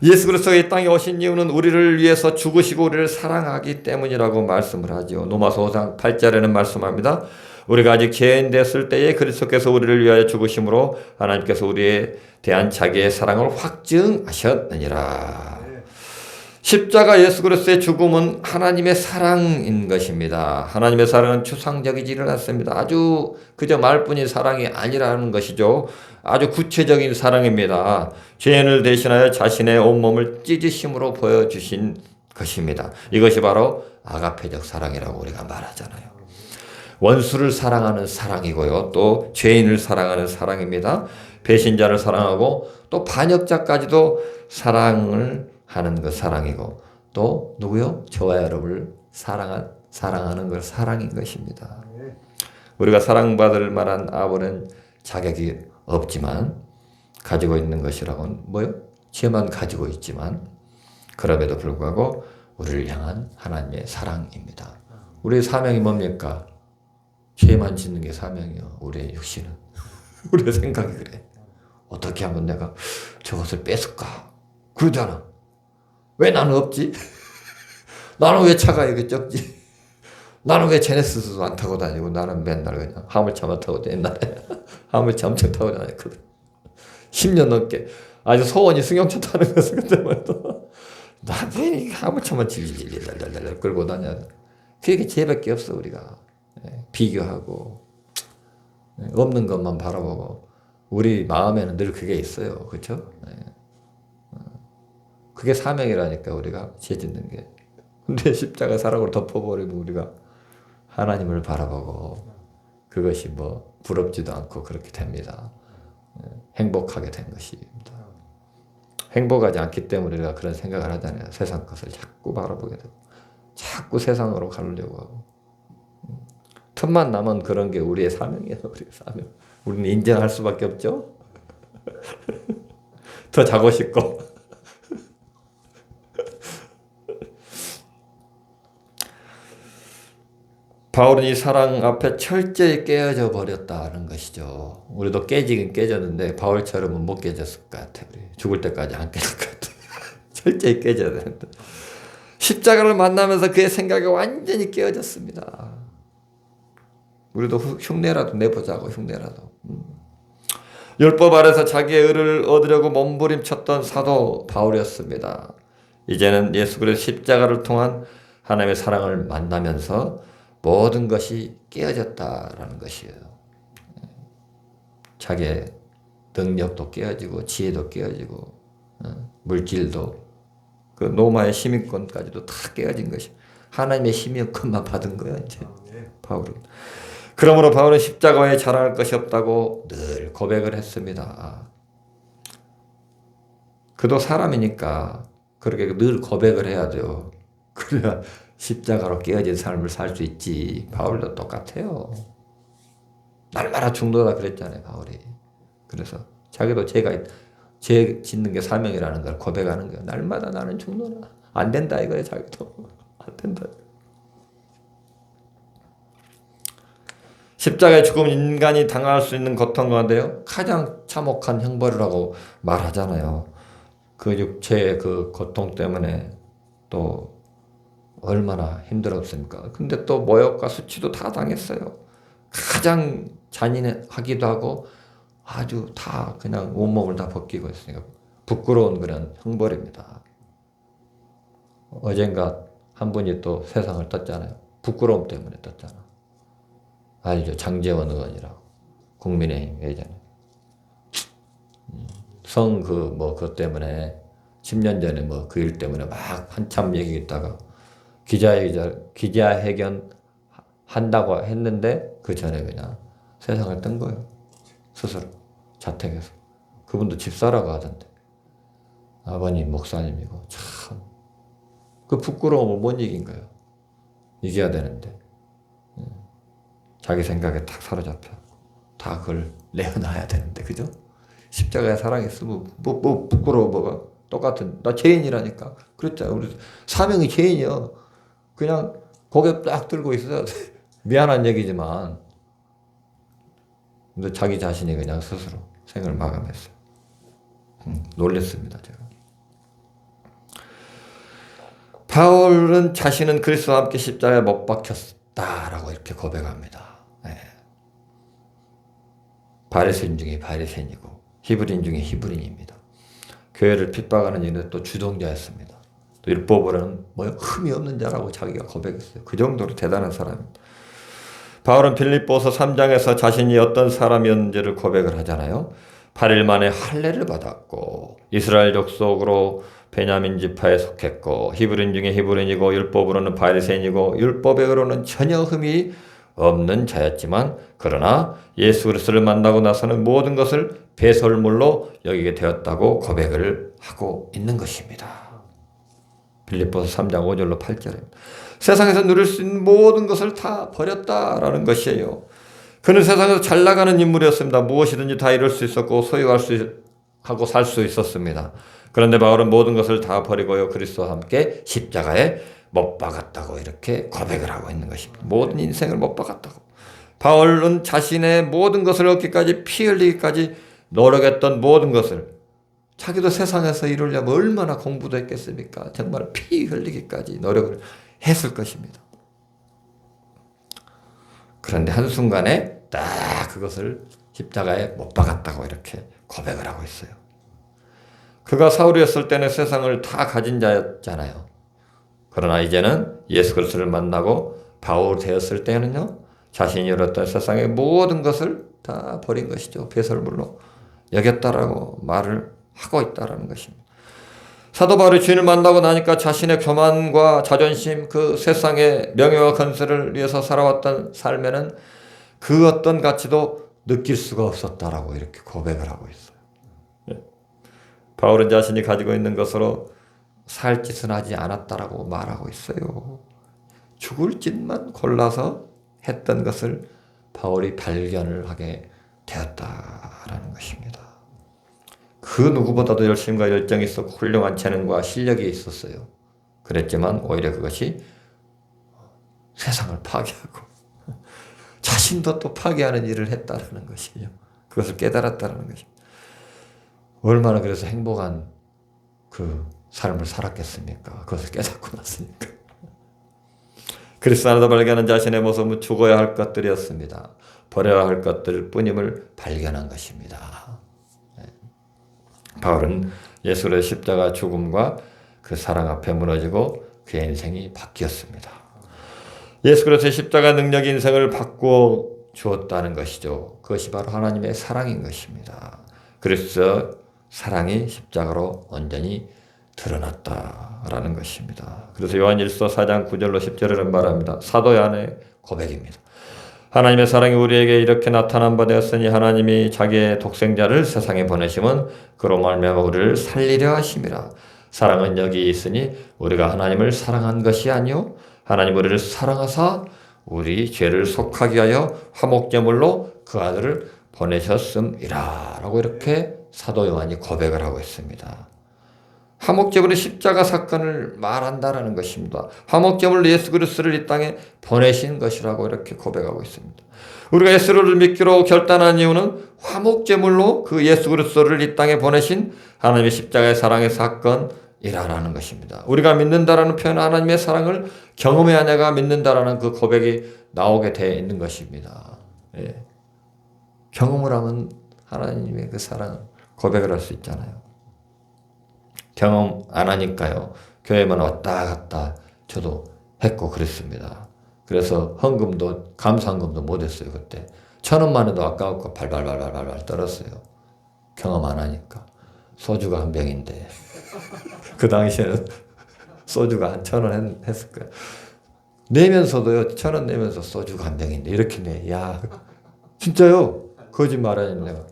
예수 그리스도가 이 땅에 오신 이유는 우리를 위해서 죽으시고 우리를 사랑하기 때문이라고 말씀을 하죠. 로마서 5장 8절에는 말씀합니다. 우리가 아직 죄인 됐을 때에 그리스도께서 우리를 위하여 죽으심으로 하나님께서 우리에 대한 자기의 사랑을 확증하셨느니라. 십자가 예수 그리스도의 죽음은 하나님의 사랑인 것입니다. 하나님의 사랑은 추상적이지는 않습니다. 아주 그저 말뿐인 사랑이 아니라는 것이죠. 아주 구체적인 사랑입니다. 죄인을 대신하여 자신의 온몸을 찢으심으로 보여주신 것입니다. 이것이 바로 아가페적 사랑이라고 우리가 말하잖아요. 원수를 사랑하는 사랑이고요. 또 죄인을 사랑하는 사랑입니다. 배신자를 사랑하고 또 반역자까지도 사랑을 하는 것 사랑이고 또 누구요? 저와 여러분을 사랑하는 것 사랑인 것입니다. 우리가 사랑받을 만한 아무런 자격이 없지만 가지고 있는 것이라고는 뭐요? 죄만 가지고 있지만 그럼에도 불구하고 우리를 향한 하나님의 사랑입니다. 우리의 사명이 뭡니까? 죄만 짓는 게 사명이요. 우리의 육신은. 우리의 생각이 그래. 어떻게 하면 내가 저것을 뺏을까? 그러잖아. 왜 나는 없지? 나는 왜 차가 이렇게 적지? 나는 왜 제네시스도 안 타고 다니고 나는 맨날 그냥 화물차만 타고 옛날에 화물차 엄청 타고 다녔거든. 10년 넘게 아주 소원이 승용차 타는 것을 그때부터 나는 화물차만 질질질질질 끌고 다녀야 돼. 그게 죄밖에 없어 우리가. 비교하고 없는 것만 바라보고 우리 마음에는 늘 그게 있어요. 그렇죠? 그게 사명이라니까 우리가 죄 짓는 게. 근데 십자가 사랑으로 덮어버리면 우리가 하나님을 바라보고 그것이 뭐 부럽지도 않고 그렇게 됩니다. 행복하게 된 것입니다. 행복하지 않기 때문에 우리가 그런 생각을 하잖아요. 세상 것을 자꾸 바라보게 되고 자꾸 세상으로 가려고 하고 틈만 나면 그런 게 우리의 사명이에요. 우리의 사명. 우리는 인정할 수밖에 없죠. 더 자고 싶고 바울은 이 사랑 앞에 철저히 깨어져 버렸다는 것이죠. 우리도 깨지긴 깨졌는데 바울처럼은 못 깨졌을 것 같아. 우리 죽을 때까지 안 깨질 것 같아. 철저히 깨져야 되는데 십자가를 만나면서 그의 생각이 완전히 깨어졌습니다. 우리도 흉내라도 내보자고 흉내라도. 율법 아래서 자기의 의를 얻으려고 몸부림쳤던 사도 바울이었습니다. 이제는 예수 그리스도 십자가를 통한 하나님의 사랑을 만나면서 모든 것이 깨어졌다라는 것이에요. 자기의 능력도 깨어지고 지혜도 깨어지고 물질도 그 로마의 시민권까지도 다 깨어진 것이 하나님의 시민권만 받은 거야 이제 바울은. 그러므로 바울은 십자가 외에 자랑할 것이 없다고 늘 고백을 했습니다. 그도 사람이니까 그렇게 늘 고백을 해야죠. 그래야 십자가로 깨어진 삶을 살 수 있지. 바울도 똑같아요. 날마다 중도다 그랬잖아요, 바울이. 그래서 자기도 죄 짓는 게 사명이라는 걸 고백하는 거예요. 날마다 나는 중도다. 안 된다 이거예요, 자기도. 안 된다. 십자가의 죽음 인간이 당할 수 있는 고통 가운데요 가장 참혹한 형벌이라고 말하잖아요. 그 육체의 그 고통 때문에 또 얼마나 힘들었습니까? 근데 또 모욕과 수치도 다 당했어요. 가장 잔인하기도 하고 아주 다 그냥 온몸을 다 벗기고 있으니까 부끄러운 그런 형벌입니다. 어젠가 한 분이 또 세상을 떴잖아요. 부끄러움 때문에 떴잖아. 알죠? 장제원 의원이라고. 국민의힘 예전에. 그것 때문에 10년 전에 뭐 그 일 때문에 막 한참 얘기했다가 기자회견 한다고 했는데 그 전에 그냥 세상을 뜬 거예요. 스스로. 자택에서. 그분도 집사라고 하던데. 아버님 목사님이고 참. 그 부끄러움을 못 이긴 거예요. 이겨야 되는데. 자기 생각에 탁 사로잡혀. 다 그걸 내어놔야 되는데, 그죠? 십자가에 사랑이 있으면, 부끄러워, 뭐가. 똑같은, 나 죄인이라니까. 그랬잖아요. 우리 사명이 죄인이야. 그냥 고개 딱 들고 있어야 돼. 미안한 얘기지만. 근데 자기 자신이 그냥 스스로 생을 마감했어요. 놀랬습니다, 제가. 바울은 자신은 그리스도와 함께 십자가에 못 박혔다라고 이렇게 고백합니다. 네. 바리새인 중에 바리새인이고 히브리인 중에 히브리인입니다. 교회를 핍박하는 일에 또 주동자였습니다. 또 율법으로는 흠이 없는 자라고 자기가 고백했어요. 그 정도로 대단한 사람입니다. 바울은 빌립보서 3장에서 자신이 어떤 사람이었는지를 고백을 하잖아요. 8일 만에 할례를 받았고 이스라엘 족속으로 베냐민 지파에 속했고 히브리인 중에 히브리인이고 율법으로는 바리새인이고 율법으로는 전혀 흠이 없는 자였지만 그러나 예수 그리스도를 만나고 나서는 모든 것을 배설물로 여기게 되었다고 고백을 하고 있는 것입니다. 빌립보서 3장 5절로 8절입니다. 세상에서 누릴 수 있는 모든 것을 다 버렸다라는 것이에요. 그는 세상에서 잘 나가는 인물이었습니다. 무엇이든지 다 이룰 수 있었고 소유할 수 하고 살 수 있었습니다. 그런데 바울은 모든 것을 다 버리고요. 그리스도와 함께 십자가에 못 박았다고 이렇게 고백을 하고 있는 것입니다. 모든 인생을 못 박았다고. 바울은 자신의 모든 것을 얻기까지 피 흘리기까지 노력했던 모든 것을 자기도 세상에서 이루려면 얼마나 공부도 했겠습니까? 정말 피 흘리기까지 노력을 했을 것입니다. 그런데 한순간에 딱 그것을 십자가에 못 박았다고 이렇게 고백을 하고 있어요. 그가 사울이었을 때는 세상을 다 가진 자였잖아요. 그러나 이제는 예수 그리스도를 만나고 바울 되었을 때는요. 자신이 이뤘던 세상의 모든 것을 다 버린 것이죠. 배설물로 여겼다라고 말을 하고 있다라는 것입니다. 사도 바울이 주인을 만나고 나니까 자신의 교만과 자존심, 그 세상의 명예와 건설을 위해서 살아왔던 삶에는 그 어떤 가치도 느낄 수가 없었다라고 이렇게 고백을 하고 있어요. 바울은 자신이 가지고 있는 것으로 살 짓은 하지 않았다라고 말하고 있어요. 죽을 짓만 골라서 했던 것을 바울이 발견을 하게 되었다라는 것입니다. 그 누구보다도 열심과 열정이 있었고 훌륭한 재능과 실력이 있었어요. 그랬지만 오히려 그것이 세상을 파괴하고 자신도 또 파괴하는 일을 했다라는 것이죠. 그것을 깨달았다라는 것입니다. 얼마나 그래서 행복한 그 삶을 살았겠습니까? 그것을 깨닫고 났으니까. 그리스도 안에서 발견한 자신의 모습은 죽어야 할 것들이었습니다. 버려야 할 것들 뿐임을 발견한 것입니다. 바울은 예수의 십자가 죽음과 그 사랑 앞에 무너지고 그의 인생이 바뀌었습니다. 예수 그리스도의 십자가 능력이 인생을 바꾸어 주었다는 것이죠. 그것이 바로 하나님의 사랑인 것입니다. 그래서 사랑이 십자가로 온전히 드러났다라는 것입니다. 그래서 요한일서 4장 9절로 10절에는 말합니다. 사도 요한의 고백입니다. 하나님의 사랑이 우리에게 이렇게 나타난 바 되었으니 하나님이 자기의 독생자를 세상에 보내심은 그로 말미암아 우리를 살리려 하심이라. 사랑은 여기 있으니 우리가 하나님을 사랑한 것이 아니요 하나님 우리를 사랑하사 우리 죄를 속하게 하여 화목제물로 그 아들을 보내셨음이라 라고 이렇게 사도 요한이 고백을 하고 있습니다. 화목제물의 십자가 사건을 말한다라는 것입니다. 화목제물로 예수 그리스도를 이 땅에 보내신 것이라고 이렇게 고백하고 있습니다. 우리가 예수를 믿기로 결단한 이유는 화목제물로 그 예수 그리스도를 이 땅에 보내신 하나님의 십자가의 사랑의 사건이라는 것입니다. 우리가 믿는다라는 표현은 하나님의 사랑을 경험해야 내가 믿는다라는 그 고백이 나오게 되어 있는 것입니다. 예. 경험을 하면 하나님의 그 사랑을 고백을 할 수 있잖아요. 경험 안 하니까요. 교회만 왔다 갔다 저도 했고 그랬습니다. 그래서 헌금도 감사헌금도 못했어요. 그때 1,000원만 해도 아까웠고 발발발발발 떨었어요. 경험 안 하니까. 소주가 한 병인데 그 당시에는 소주가 한 1,000원 했을 거예요. 내면서도요. 1,000원 내면서 소주가 한 병인데 이렇게 내. 야 진짜요. 거짓말 아닌 내가.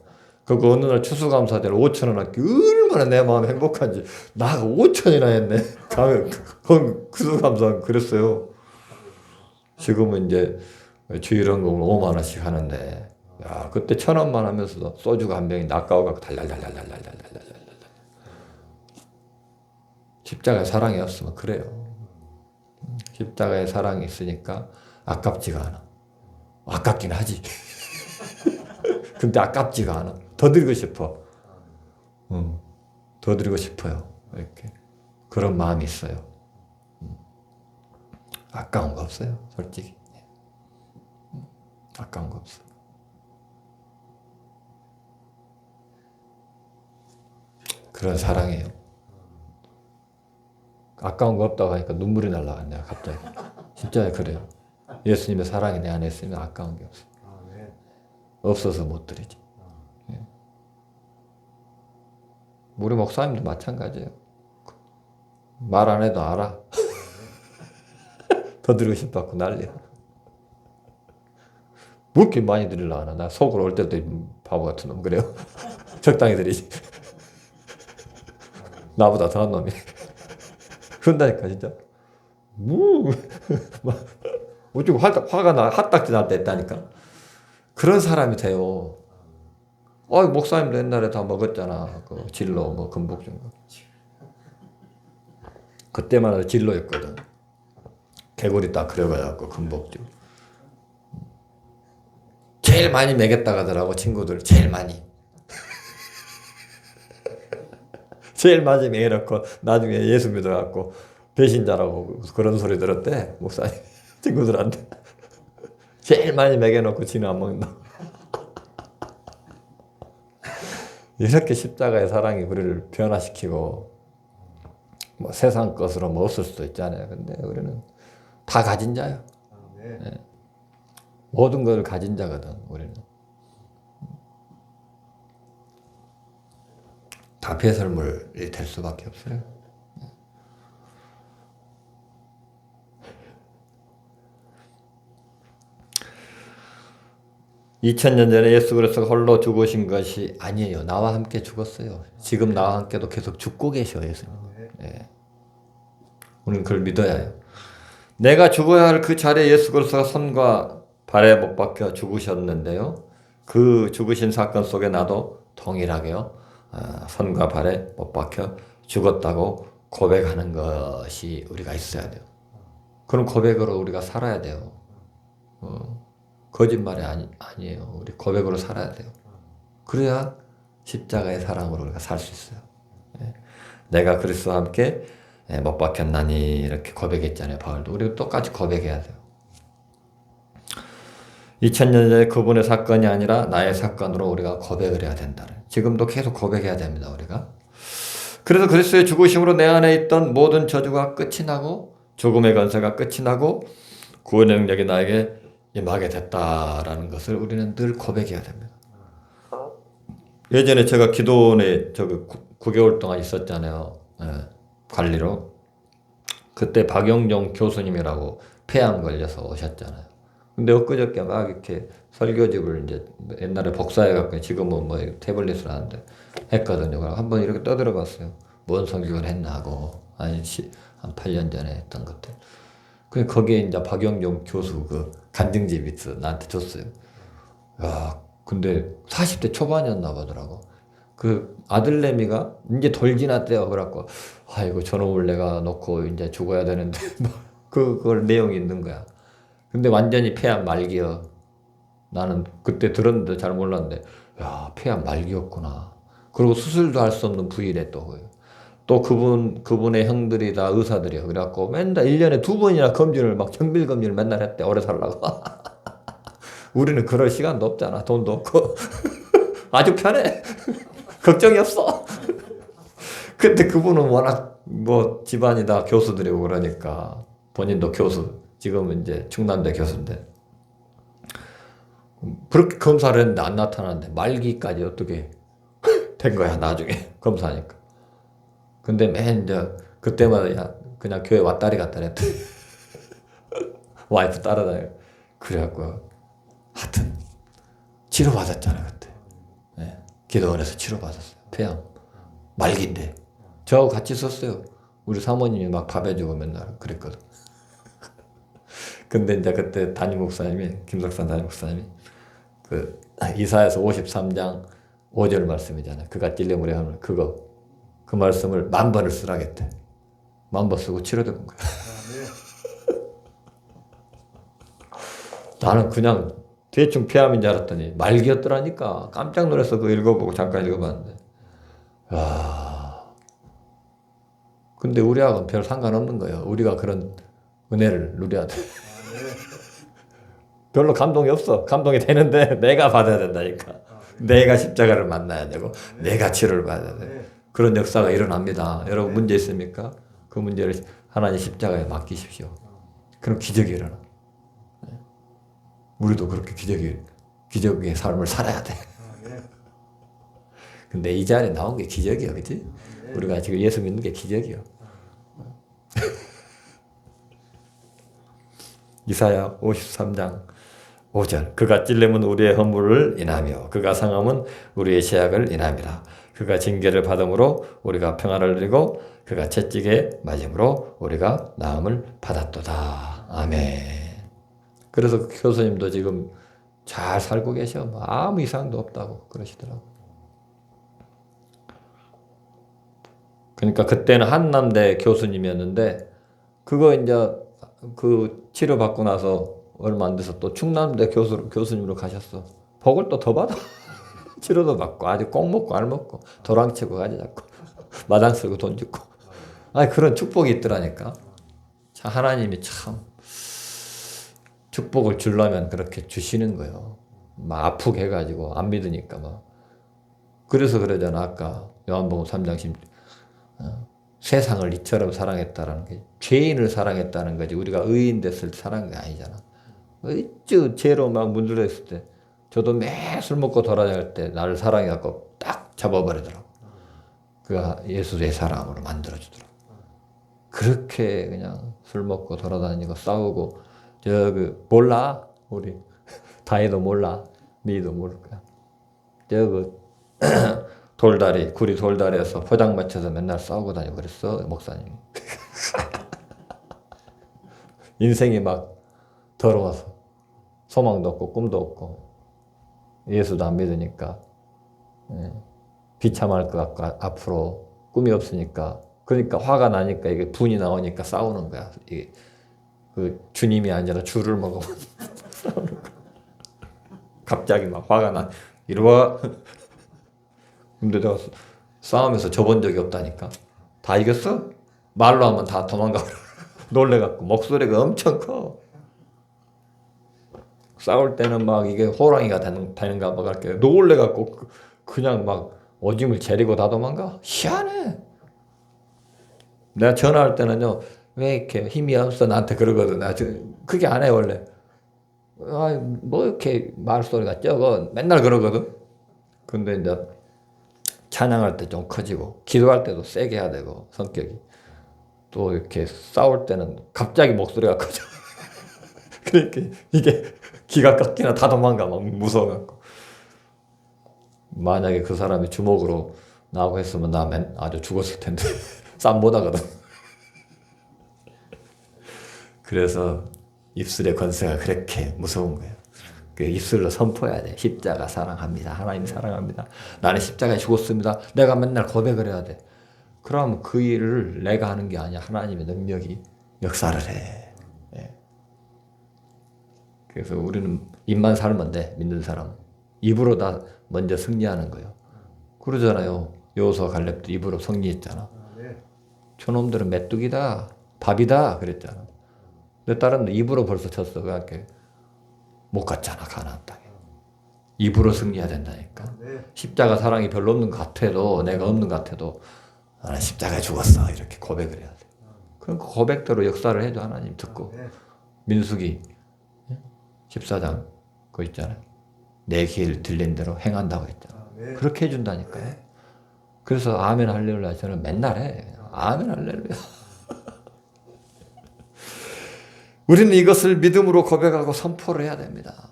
그거 어느 날 추수감사절 5,000원 할게 얼마나 내 마음이 행복한지. 나가 5,000이나 했네. 추수감사 그랬어요. 지금은 이제 주일헌금을 5만 원씩 하는데, 야 그때 1,000원만 하면서도 소주가 한 병이 아까워갖고 달달달달달달달달달. 십자가의 사랑이 없으면 그래요. 십자가의 사랑이 있으니까 아깝지가 않아. 아깝긴 하지. 근데 아깝지가 않아. 더 드리고 싶어. 더 드리고 싶어요. 이렇게 그런 마음이 있어요. 아까운 거 없어요, 솔직히. 아까운 거 없어. 그런 사랑이에요. 아까운 거 없다고 하니까 눈물이 날라갔네요, 갑자기. 진짜 그래요. 예수님의 사랑이 내 안에 있으면 아까운 게 없어. 없어서 못 드리지. 예. 우리 목사님도 마찬가지예요. 말 안 해도 알아. 더 드리고 싶었고 난리야. 뭐 이렇게 많이 드리려고 하나. 나 속으로 올 때도 바보 같은 놈 그래요. 적당히 드리지. 나보다 더한 놈이. 그런다니까 진짜. 어쩌고 화가 나 핫딱지 날 때 있다니까. 그런 사람이 돼요. 목사님도 옛날에 다 먹었잖아. 그 진로 뭐 금복중. 그때만 해도 진로였거든. 개구리 딱 그려가지고 금복주. 제일 많이 먹였다 가더라고 친구들. 제일 많이. 제일 많이 먹여놓고 나중에 예수 믿어갖고 배신자라고 그런 소리 들었대. 목사님 친구들한테. 제일 많이 먹여놓고 지는 안 먹는다. 이렇게 십자가의 사랑이 우리를 변화시키고 뭐 세상 것으로 뭐 없을 수도 있잖아요. 근데 우리는 다 가진 자야. 네. 모든 걸 가진 자거든, 우리는. 다 배설물이 될 수밖에 없어요. 2000년 전에 예수 그리스도가 홀로 죽으신 것이 아니에요. 나와 함께 죽었어요. 지금 나와 함께도 계속 죽고 계셔, 예수님. 네. 우리는 그걸 믿어야 해요. 내가 죽어야 할 그 자리에 예수 그리스도가 손과 발에 못 박혀 죽으셨는데요. 그 죽으신 사건 속에 나도 동일하게요. 손과 발에 못 박혀 죽었다고 고백하는 것이 우리가 있어야 돼요. 그런 고백으로 우리가 살아야 돼요. 거짓말이 아니에요. 우리 고백으로 살아야 돼요. 그래야 십자가의 사랑으로 우리가 살 수 있어요. 내가 그리스도와 함께 못 박혔나니 이렇게 고백했잖아요. 바울도. 우리도 똑같이 고백해야 돼요. 2000년 전에 그분의 사건이 아니라 나의 사건으로 우리가 고백을 해야 된다. 지금도 계속 고백해야 됩니다. 우리가. 그래서 그리스도의 죽으심으로 내 안에 있던 모든 저주가 끝이 나고 죽음의 권세가 끝이 나고 구원의 능력이 나에게 임하게 됐다라는 것을 우리는 늘 고백해야 됩니다. 예전에 제가 기도원에 9개월 동안 있었잖아요. 관리로. 그때 박영종 교수님이라고 폐암 걸려서 오셨잖아요. 근데 엊그저께 막 이렇게 설교집을 이제 옛날에 복사해갖고 지금은 뭐 태블릿으로 하는데 했거든요. 한번 이렇게 떠들어 봤어요. 뭔 설교를 했나 하고. 한 8년 전에 했던 것들. 거기에 이제 박영종 교수 그 간증집이 있어 나한테 줬어요. 야, 근데 40대 초반이었나 보더라고. 그 아들내미가 이제 돌 지났대요. 그래갖고 아이고 저놈을 내가 놓고 이제 죽어야 되는데 뭐 그걸 내용이 있는 거야. 근데 완전히 폐암 말기요. 나는 그때 들었는데 잘 몰랐는데, 야, 폐암 말기였구나. 그리고 수술도 할 수 없는 부위래 또. 또 그분의 형들이 다 의사들이요. 그래갖고 맨날 1년에 2번이나 검진을 막 정밀검진을 맨날 했대. 오래 살라고. 우리는 그럴 시간도 없잖아. 돈도 없고. 아주 편해. 걱정이 없어. 근데 그분은 워낙 뭐 집안이 다 교수들이고 그러니까 본인도 교수. 지금은 이제 충남대 교수인데. 그렇게 검사를 했는데 안 나타났는데 말기까지 어떻게 된 거야, 나중에. 검사하니까. 근데 맨 이제 그때마다 야, 그냥 교회 왔다리 갔다리 했대. 와이프 따라다녀. 그래갖고 하여튼 치료받았잖아 그때. 네. 기도원에서 치료받았어요. 폐암 말기인데 저하고 같이 있었어요. 우리 사모님이 막 밥 해주고 맨날 그랬거든. 근데 이제 그때 담임 목사님이 김석산 담임 목사님이 그 이사야서 53장 5절 말씀이잖아요. 그가 찔림으로 하면 그거 그 말씀을 10,000번을 쓰라겠대. 10,000번 쓰고 치료된 거야. 나는 그냥 대충 폐암인 줄 알았더니 말기였더라니까. 깜짝 놀라서 그거 읽어보고 잠깐 읽어봤는데. 야. 근데 우리하고는 별 상관없는 거예요. 우리가 그런 은혜를 누려야 돼. 별로 감동이 없어. 감동이 되는데 내가 받아야 된다니까. 내가 십자가를 만나야 되고 내가 치료를 받아야 돼. 그런 역사가 일어납니다. 여러분 문제 있습니까? 그 문제를 하나님 십자가에 맡기십시오. 그럼 기적이 일어나. 우리도 그렇게 기적의 삶을 살아야 돼. 근데 이 자리에 나온 게 기적이야, 그치? 우리가 지금 예수 믿는 게 기적이야. 이사야 53장 5절. 그가 찔림은 우리의 허물을 인하며 그가 상함은 우리의 죄악을 인함이라. 그가 징계를 받음으로 우리가 평안을 누리고 그가 채찍에 맞음으로 우리가 나음을 받았도다. 아멘. 그래서 교수님도 지금 잘 살고 계셔. 뭐 아무 이상도 없다고 그러시더라고. 그러니까 그때는 한남대 교수님이었는데 그거 이제 그 치료받고 나서 얼마 안 돼서 또 충남대 교수님으로 가셨어. 복을 또 더 받아. 치료도 받고 아주 꼭 먹고 알 먹고 도랑치고 가지 잡고 마당 쓸고 돈 줍고. 아니 그런 축복이 있더라니까. 참 하나님이 참 축복을 주려면 그렇게 주시는 거예요. 막 아프게 해가지고 안 믿으니까 막. 그래서 그러잖아. 아까 요한복음 3장 10. 세상을 이처럼 사랑했다라는 게 죄인을 사랑했다는 거지. 우리가 의인 됐을 때 사랑한 게 아니잖아. 어쭈 죄로 막 문들러 있을 때 저도 매 술 먹고 돌아다닐 때 나를 사랑해갖고 딱 잡아버리더라고. 그가 예수의 사랑으로 만들어주더라고. 그렇게 그냥 술 먹고 돌아다니고 싸우고 몰라 우리 다혜도 몰라 미도 모를 거야. 구리 돌다리에서 포장 맞춰서 맨날 싸우고 다니고 그랬어 목사님이. 인생이 막 더러워서 소망도 없고 꿈도 없고 예수도 안 믿으니까 비참할 것 같고 앞으로 꿈이 없으니까 그러니까 화가 나니까 이게 분이 나오니까 싸우는 거야. 이게 그 주님이 아니라 주를 먹으면 싸우는 거야. 갑자기 막 화가 나. 이리 와. 근데 내가 싸움에서 져본 적이 없다니까. 다 이겼어? 말로 하면 다 도망가. 놀래갖고 목소리가 엄청 커. 싸울 때는 막 이게 호랑이가 되는가 막 이렇게 놀래갖고 그냥 막 오줌을 재리고 다 도망가. 희한해. 내가 전화할 때는요. 왜 이렇게 힘이 없어 나한테 그러거든. 나 그게 안 해 원래. 뭐 이렇게 말소리가 적어. 맨날 그러거든. 근데 이제 찬양할 때 좀 커지고 기도할 때도 세게 해야 되고 성격이 또 이렇게 싸울 때는 갑자기 목소리가 커져. 그러니까 이게 기가 꺾이나 다 도망가 막 무서워갖고. 만약에 그 사람이 주먹으로 나하고 했으면 나 아주 죽었을 텐데 싸움 못 하거든. 그래서 입술의 권세가 그렇게 무서운 거예요. 그 입술로 선포해야 돼. 십자가 사랑합니다. 하나님 사랑합니다. 나는 십자가에 죽었습니다. 내가 맨날 고백을 해야 돼. 그럼 그 일을 내가 하는 게 아니야. 하나님의 능력이 역사를 해. 예. 그래서 우리는 입만 살면 돼. 믿는 사람은. 입으로 다 먼저 승리하는 거예요. 그러잖아요. 여호수아 갈렙도 입으로 승리했잖아. 저놈들은 메뚜기다, 밥이다 그랬잖아. 근데 다른 입으로 벌써 쳤어. 그렇게 못 갔잖아, 가나안 땅에. 입으로 승리해야 된다니까. 십자가 사랑이 별로 없는 것 같아도, 내가 없는 것 같아도 나는 십자가에 죽었어 이렇게 고백을 해야 돼. 그럼 그 고백대로 역사를 해줘. 하나님 듣고. 민수기 14장 그거 있잖아요. 내 길 들린 대로 행한다고 했잖아. 그렇게 해준다니까요. 그래서 아멘 할렐루야 저는 맨날 해. 아멘 할렐루야. 우리는 이것을 믿음으로 고백하고 선포를 해야 됩니다.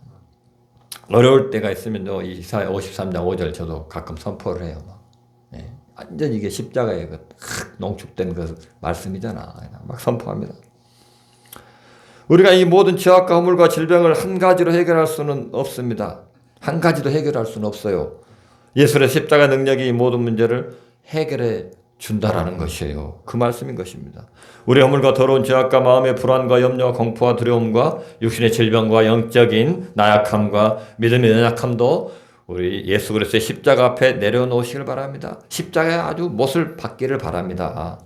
어려울 때가 있으면 이사야 53장 5절 저도 가끔 선포를 해요. 네. 완전 이게 십자가의 그 농축된 그 말씀이잖아. 막 선포합니다. 우리가 이 모든 죄악과 허물과 질병을 한 가지로 해결할 수는 없습니다. 한 가지도 해결할 수는 없어요. 예수의 십자가 능력이 이 모든 문제를 해결해 준다라는 것이에요. 그 말씀인 것입니다. 우리 허물과 더러운 죄악과 마음의 불안과 염려와 공포와 두려움과 육신의 질병과 영적인 나약함과 믿음의 연약함도 우리 예수 그리스도의 십자가 앞에 내려놓으시길 바랍니다. 십자가에 아주 못을 받기를 바랍니다.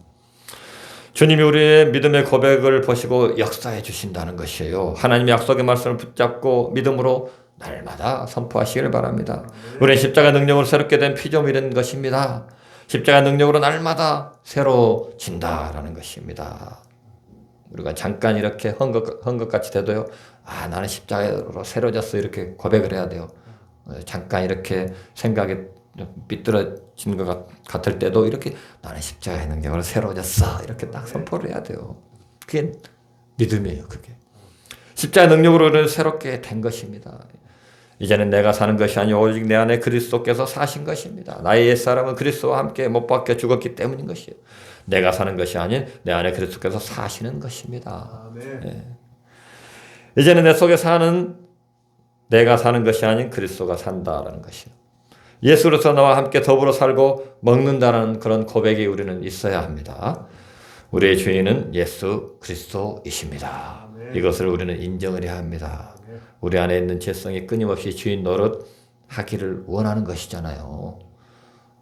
주님이 우리의 믿음의 고백을 보시고 역사해 주신다는 것이에요. 하나님의 약속의 말씀을 붙잡고 믿음으로 날마다 선포하시기를 바랍니다. 우리는 십자가 능력으로 새롭게 된 피조물인 것입니다. 십자가 능력으로 날마다 새로워진다라는 것입니다. 우리가 잠깐 이렇게 헌 것 같이 돼도요. 아, 나는 십자가로 새로워졌어 이렇게 고백을 해야 돼요. 잠깐 이렇게 생각이 삐뚤어진 것 같을 때도 이렇게 나는 십자가의 능력으로 새로워졌어 이렇게 딱 선포를 해야 돼요. 그게 믿음이에요. 그게 십자가의 능력으로는 새롭게 된 것입니다. 이제는 내가 사는 것이 아니오 오직 내 안에 그리스도께서 사신 것입니다. 나의 옛사람은 그리스도와 함께 못 박혀 죽었기 때문인 것이에요. 내가 사는 것이 아닌 내 안에 그리스도께서 사시는 것입니다. 네. 이제는 내 속에 사는 내가 사는 것이 아닌 그리스도가 산다라는 것이에요. 예수 그리스도 나와 함께 더불어 살고 먹는다는 그런 고백이 우리는 있어야 합니다. 우리의 주인은 예수 그리스도이십니다. 이것을 우리는 인정을 해야 합니다. 우리 안에 있는 죄성이 끊임없이 주인 노릇 하기를 원하는 것이잖아요.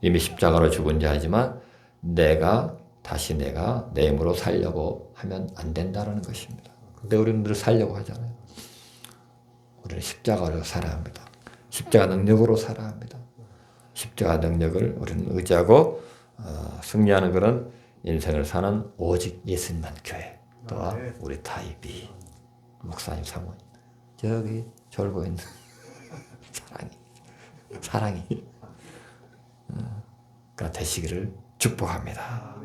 이미 십자가로 죽은 자이지만 내가 내 힘으로 살려고 하면 안 된다는 것입니다. 근데 우리는 늘 살려고 하잖아요. 우리는 십자가로 살아야 합니다. 십자가 능력으로 살아야 합니다. 십자가 능력을 우리는 의지하고 승리하는 그런 인생을 사는 오직 예수님만 교회 또한 우리 타입이 목사님 사모님 저기 졸고 있는 사랑이 가 되시기를 축복합니다.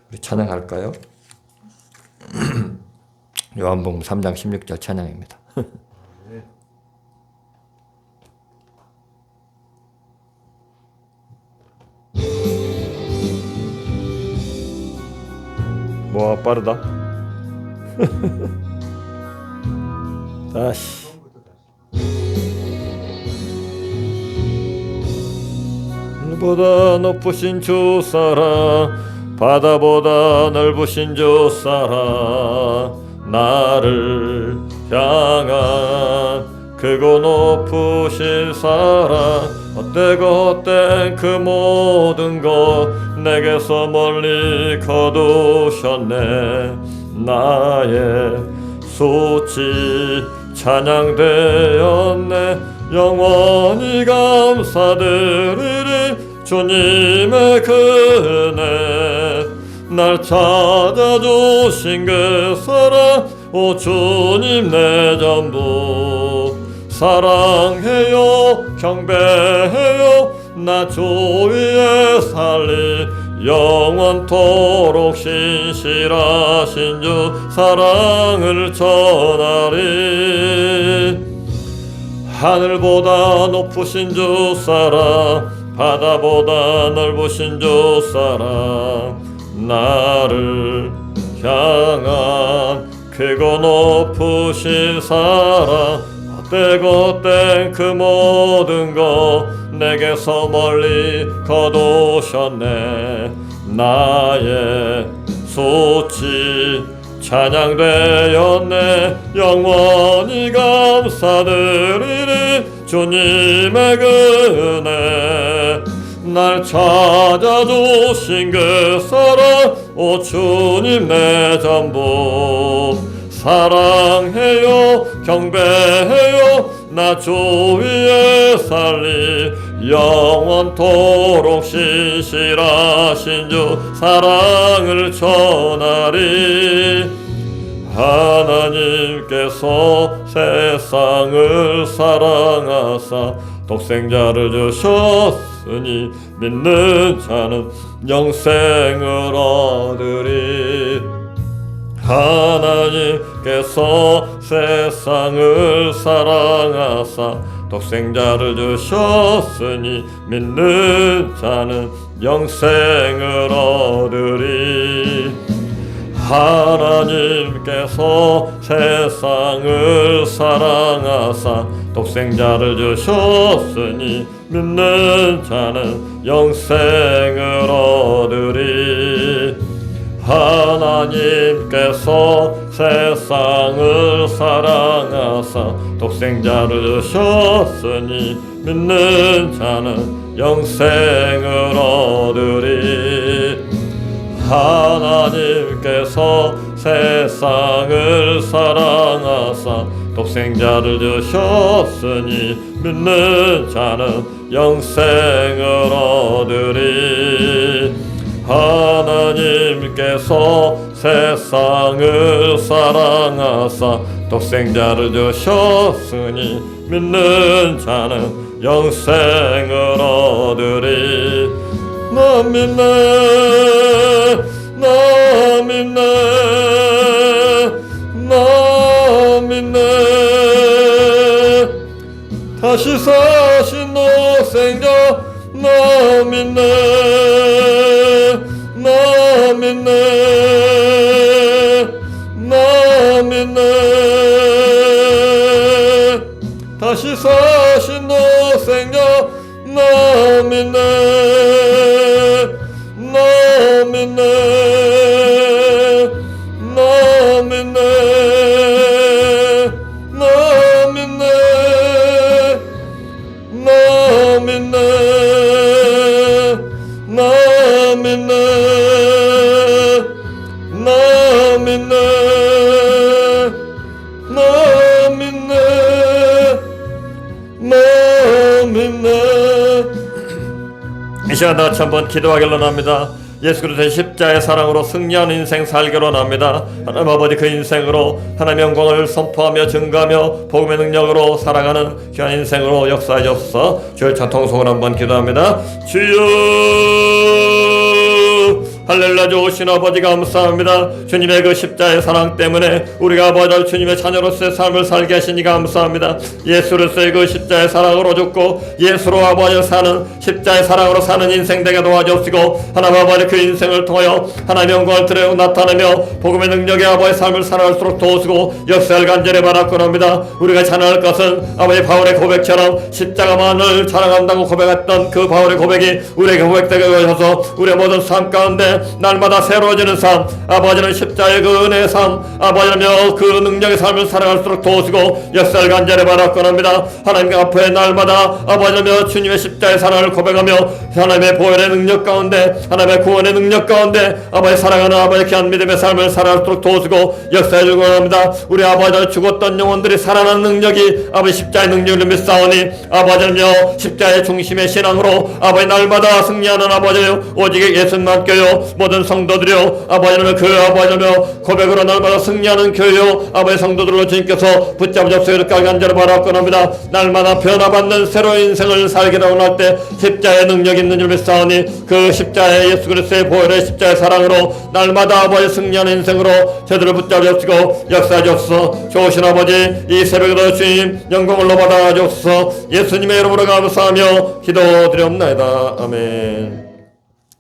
우리 찬양할까요? 요한복음 3장 16절 찬양입니다. 뭐 빠르다. 다시. 하늘보다 높으신 주 사랑, 바다보다 넓으신 주 사랑, 나를 향한 크고 높으신 사랑, 헛되고 그 모든 것 내게서 멀리 거두셨네. 나의 수치 찬양되었네. 영원히 감사드리리 주님의 그 은혜. 날 찾아주신 그 사랑, 오 주님 내 전부. 사랑해요 경배해요 나 주 위에 살리. 영원토록 신실하신 주 사랑을 전하리. 하늘보다 높으신 주 사랑, 바다보다 넓으신 주 사랑, 나를 향한 크고 높으신 사랑, 헛되고 그 모든 것 내게서 멀리 거두셨네. 나의 수치 찬양되었네. 영원히 감사드리리. 주님의 그 은혜 날 찾아주신 그 사랑, 오 주님 내 전부. 사랑해요 경배해요 나 주 위에 살리. 영원토록 신실하신 주 사랑을 전하리. 하나님께서 세상을 사랑하사 독생자를 주셨으니 믿는 자는 영생을 얻으리. 하나님께서 세상을 사랑하사 독생자를 주셨으니 믿는 자는 영생을 얻으리. 하나님께서 세상을 사랑하사 독생자를 주셨으니 믿는 자는 영생을 얻으리. 하나님께서 세상을 사랑하사 독생자를 주셨으니 믿는 자는 영생을 얻으리. 하나님께서 세상을 사랑하사 독생자를 주셨으니 믿는 자는 영생을 얻으리. 하나님께서 세상을 사랑하사 독생자를 주셨으니 믿는 자는 영생을 얻으리. 나 믿네 나 믿네 나 믿네. 다시 사신 독생자 나 믿네 나 믿네 나 믿네. 다시 사신 독생자 나 믿네 나 믿네 나 믿네 나 믿네 나 믿네 나 믿네 나 믿네 나 믿네 나 믿네. 이 시간 다 같이 한번 기도하기로 합니다. 예수 그리스도의 십자의 사랑으로 승리하는 인생 살기로 합니다. 하나님 아버지 그 인생으로 하나님의 영광을 선포하며 증가하며 복음의 능력으로 살아가는 귀한 인생으로 역사해 주옵소서. 주의 찬송송을 한번 기도합니다. 주여 할렐루야. 좋으신 아버지 감사합니다. 주님의 그 십자의 사랑 때문에 우리가 아버지 주님의 자녀로서의 삶을 살게 하시니 감사합니다. 예수 그리스도의 그 십자의 사랑으로 죽고 예수로 아버지 사는 십자의 사랑으로 사는 인생 되게 도와주시고 하나님 아버지 그 인생을 통하여 하나님의 영광을 드려 나타내며 복음의 능력의 아버지의 삶을 살아갈수록 도우시고 역사를 간절히 바라곤 합니다. 우리가 찬양할 것은 아버지 바울의 고백처럼 십자가만을 자랑한다고 고백했던 그 바울의 고백이 우리에게 고백되게 하셔서 우리의 모든 삶 가운데 날마다 새로워지는 삶, 아버지는 십자의 그 은혜의 삶, 아버지라며 그 능력의 삶을 살아갈수록 도우시고 역사를 간절히 바라곤 합니다. 하나님 앞에 날마다 아버지라며 주님의 십자의 사랑을 고백하며 하나님의 보혈의 능력 가운데 하나님의 구원의 능력 가운데 아버지 사랑하는 아버지 귀한 믿음의 삶을 살아갈수록 도우시고 역사해 주고 합니다. 우리 아버지가 죽었던 영혼들이 살아나는 능력이 아버지 십자의 능력을 믿사오니 아버지라며 십자의 중심의 신앙으로 아버지 날마다 승리하는 아버지요 오직 예수만 껴요 모든 성도들이요 아버지라며 그 아버지라며 고백으로 날마다 승리하는 교회요 아버지 성도들로 주님께서 붙잡아 주옵소서. 이렇게 간절히 바라곤 합니다. 날마다 변화받는 새로운 인생을 살기로 원할 때 십자의 능력 있는 줄 믿사오니 그 십자의 예수 그리스도의 보혈의 십자의 사랑으로 날마다 아버지 승리하는 인생으로 저들을 붙잡아 주옵시고 역사해 주옵소서. 좋으신 아버지 이 새벽에도 주님 영광을 받아 주옵소서. 예수님의 이름으로 감사하며 기도드리옵나이다. 아멘.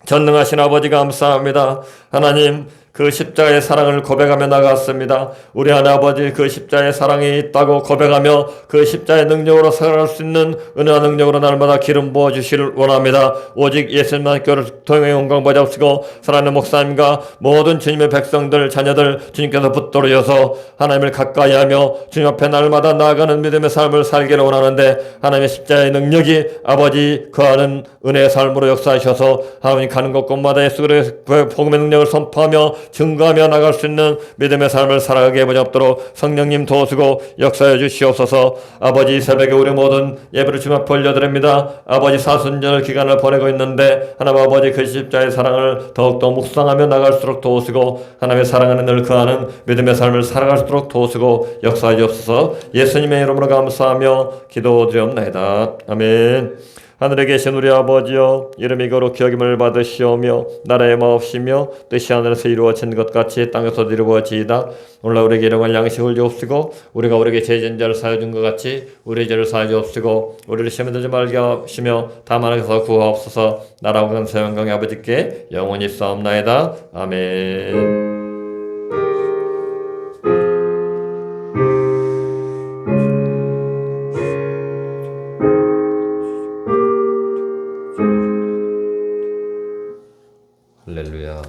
전능하신 아버지 감사합니다. 하나님 그 십자가의 사랑을 고백하며 나갔습니다. 우리 하나님 아버지 그 십자가의 사랑이 있다고 고백하며 그 십자가의 능력으로 살아갈 수 있는 은혜와 능력으로 날마다 기름 부어주시를 원합니다. 오직 예수님만 교를 통해 영광 받으시고 사랑하는 목사님과 모든 주님의 백성들 자녀들 주님께서 붙들어줘서 하나님을 가까이 하며 주님 앞에 날마다 나아가는 믿음의 삶을 살기를 원하는데 하나님의 십자가의 능력이 아버지 거하는 은혜의 삶으로 역사하셔서 하나님 가는 곳곳마다 예수 그리스도의 복음의 능력을 선포하며 증거하며 나갈 수 있는 믿음의 삶을 살아가게 해보잡도록 성령님 도우시고 역사해 주시옵소서. 아버지 새벽에 우리 모든 예배를 주님 앞에 올려드립니다. 아버지 사순절 기간을 보내고 있는데 하나님 아버지 그 십자의 사랑을 더욱더 묵상하며 나갈수록 도우시고 하나님의 사랑하는 늘 그하는 믿음의 삶을 살아갈수록 도우시고 역사해 주옵소서. 예수님의 이름으로 감사하며 기도드리옵나이다. 아멘. 하늘에 계신 우리 아버지여 이름이 거룩히 여김을 받으시오며 나라의 마옵시며 뜻이 하늘에서 이루어진 것 같이 땅에서도 이루어지이다. 오늘 우리에게 일용할 양식을 주옵시고 우리가 우리에게 죄진 자를 사하여 준 것 같이 우리의 죄를 사하여 주옵시고 우리를 시험에 들지 말게 하시며 다만 악에서 구하옵소서. 나라와 권세 영광의 아버지께 영원히 있사옵나이다. 아멘. 할렐루야.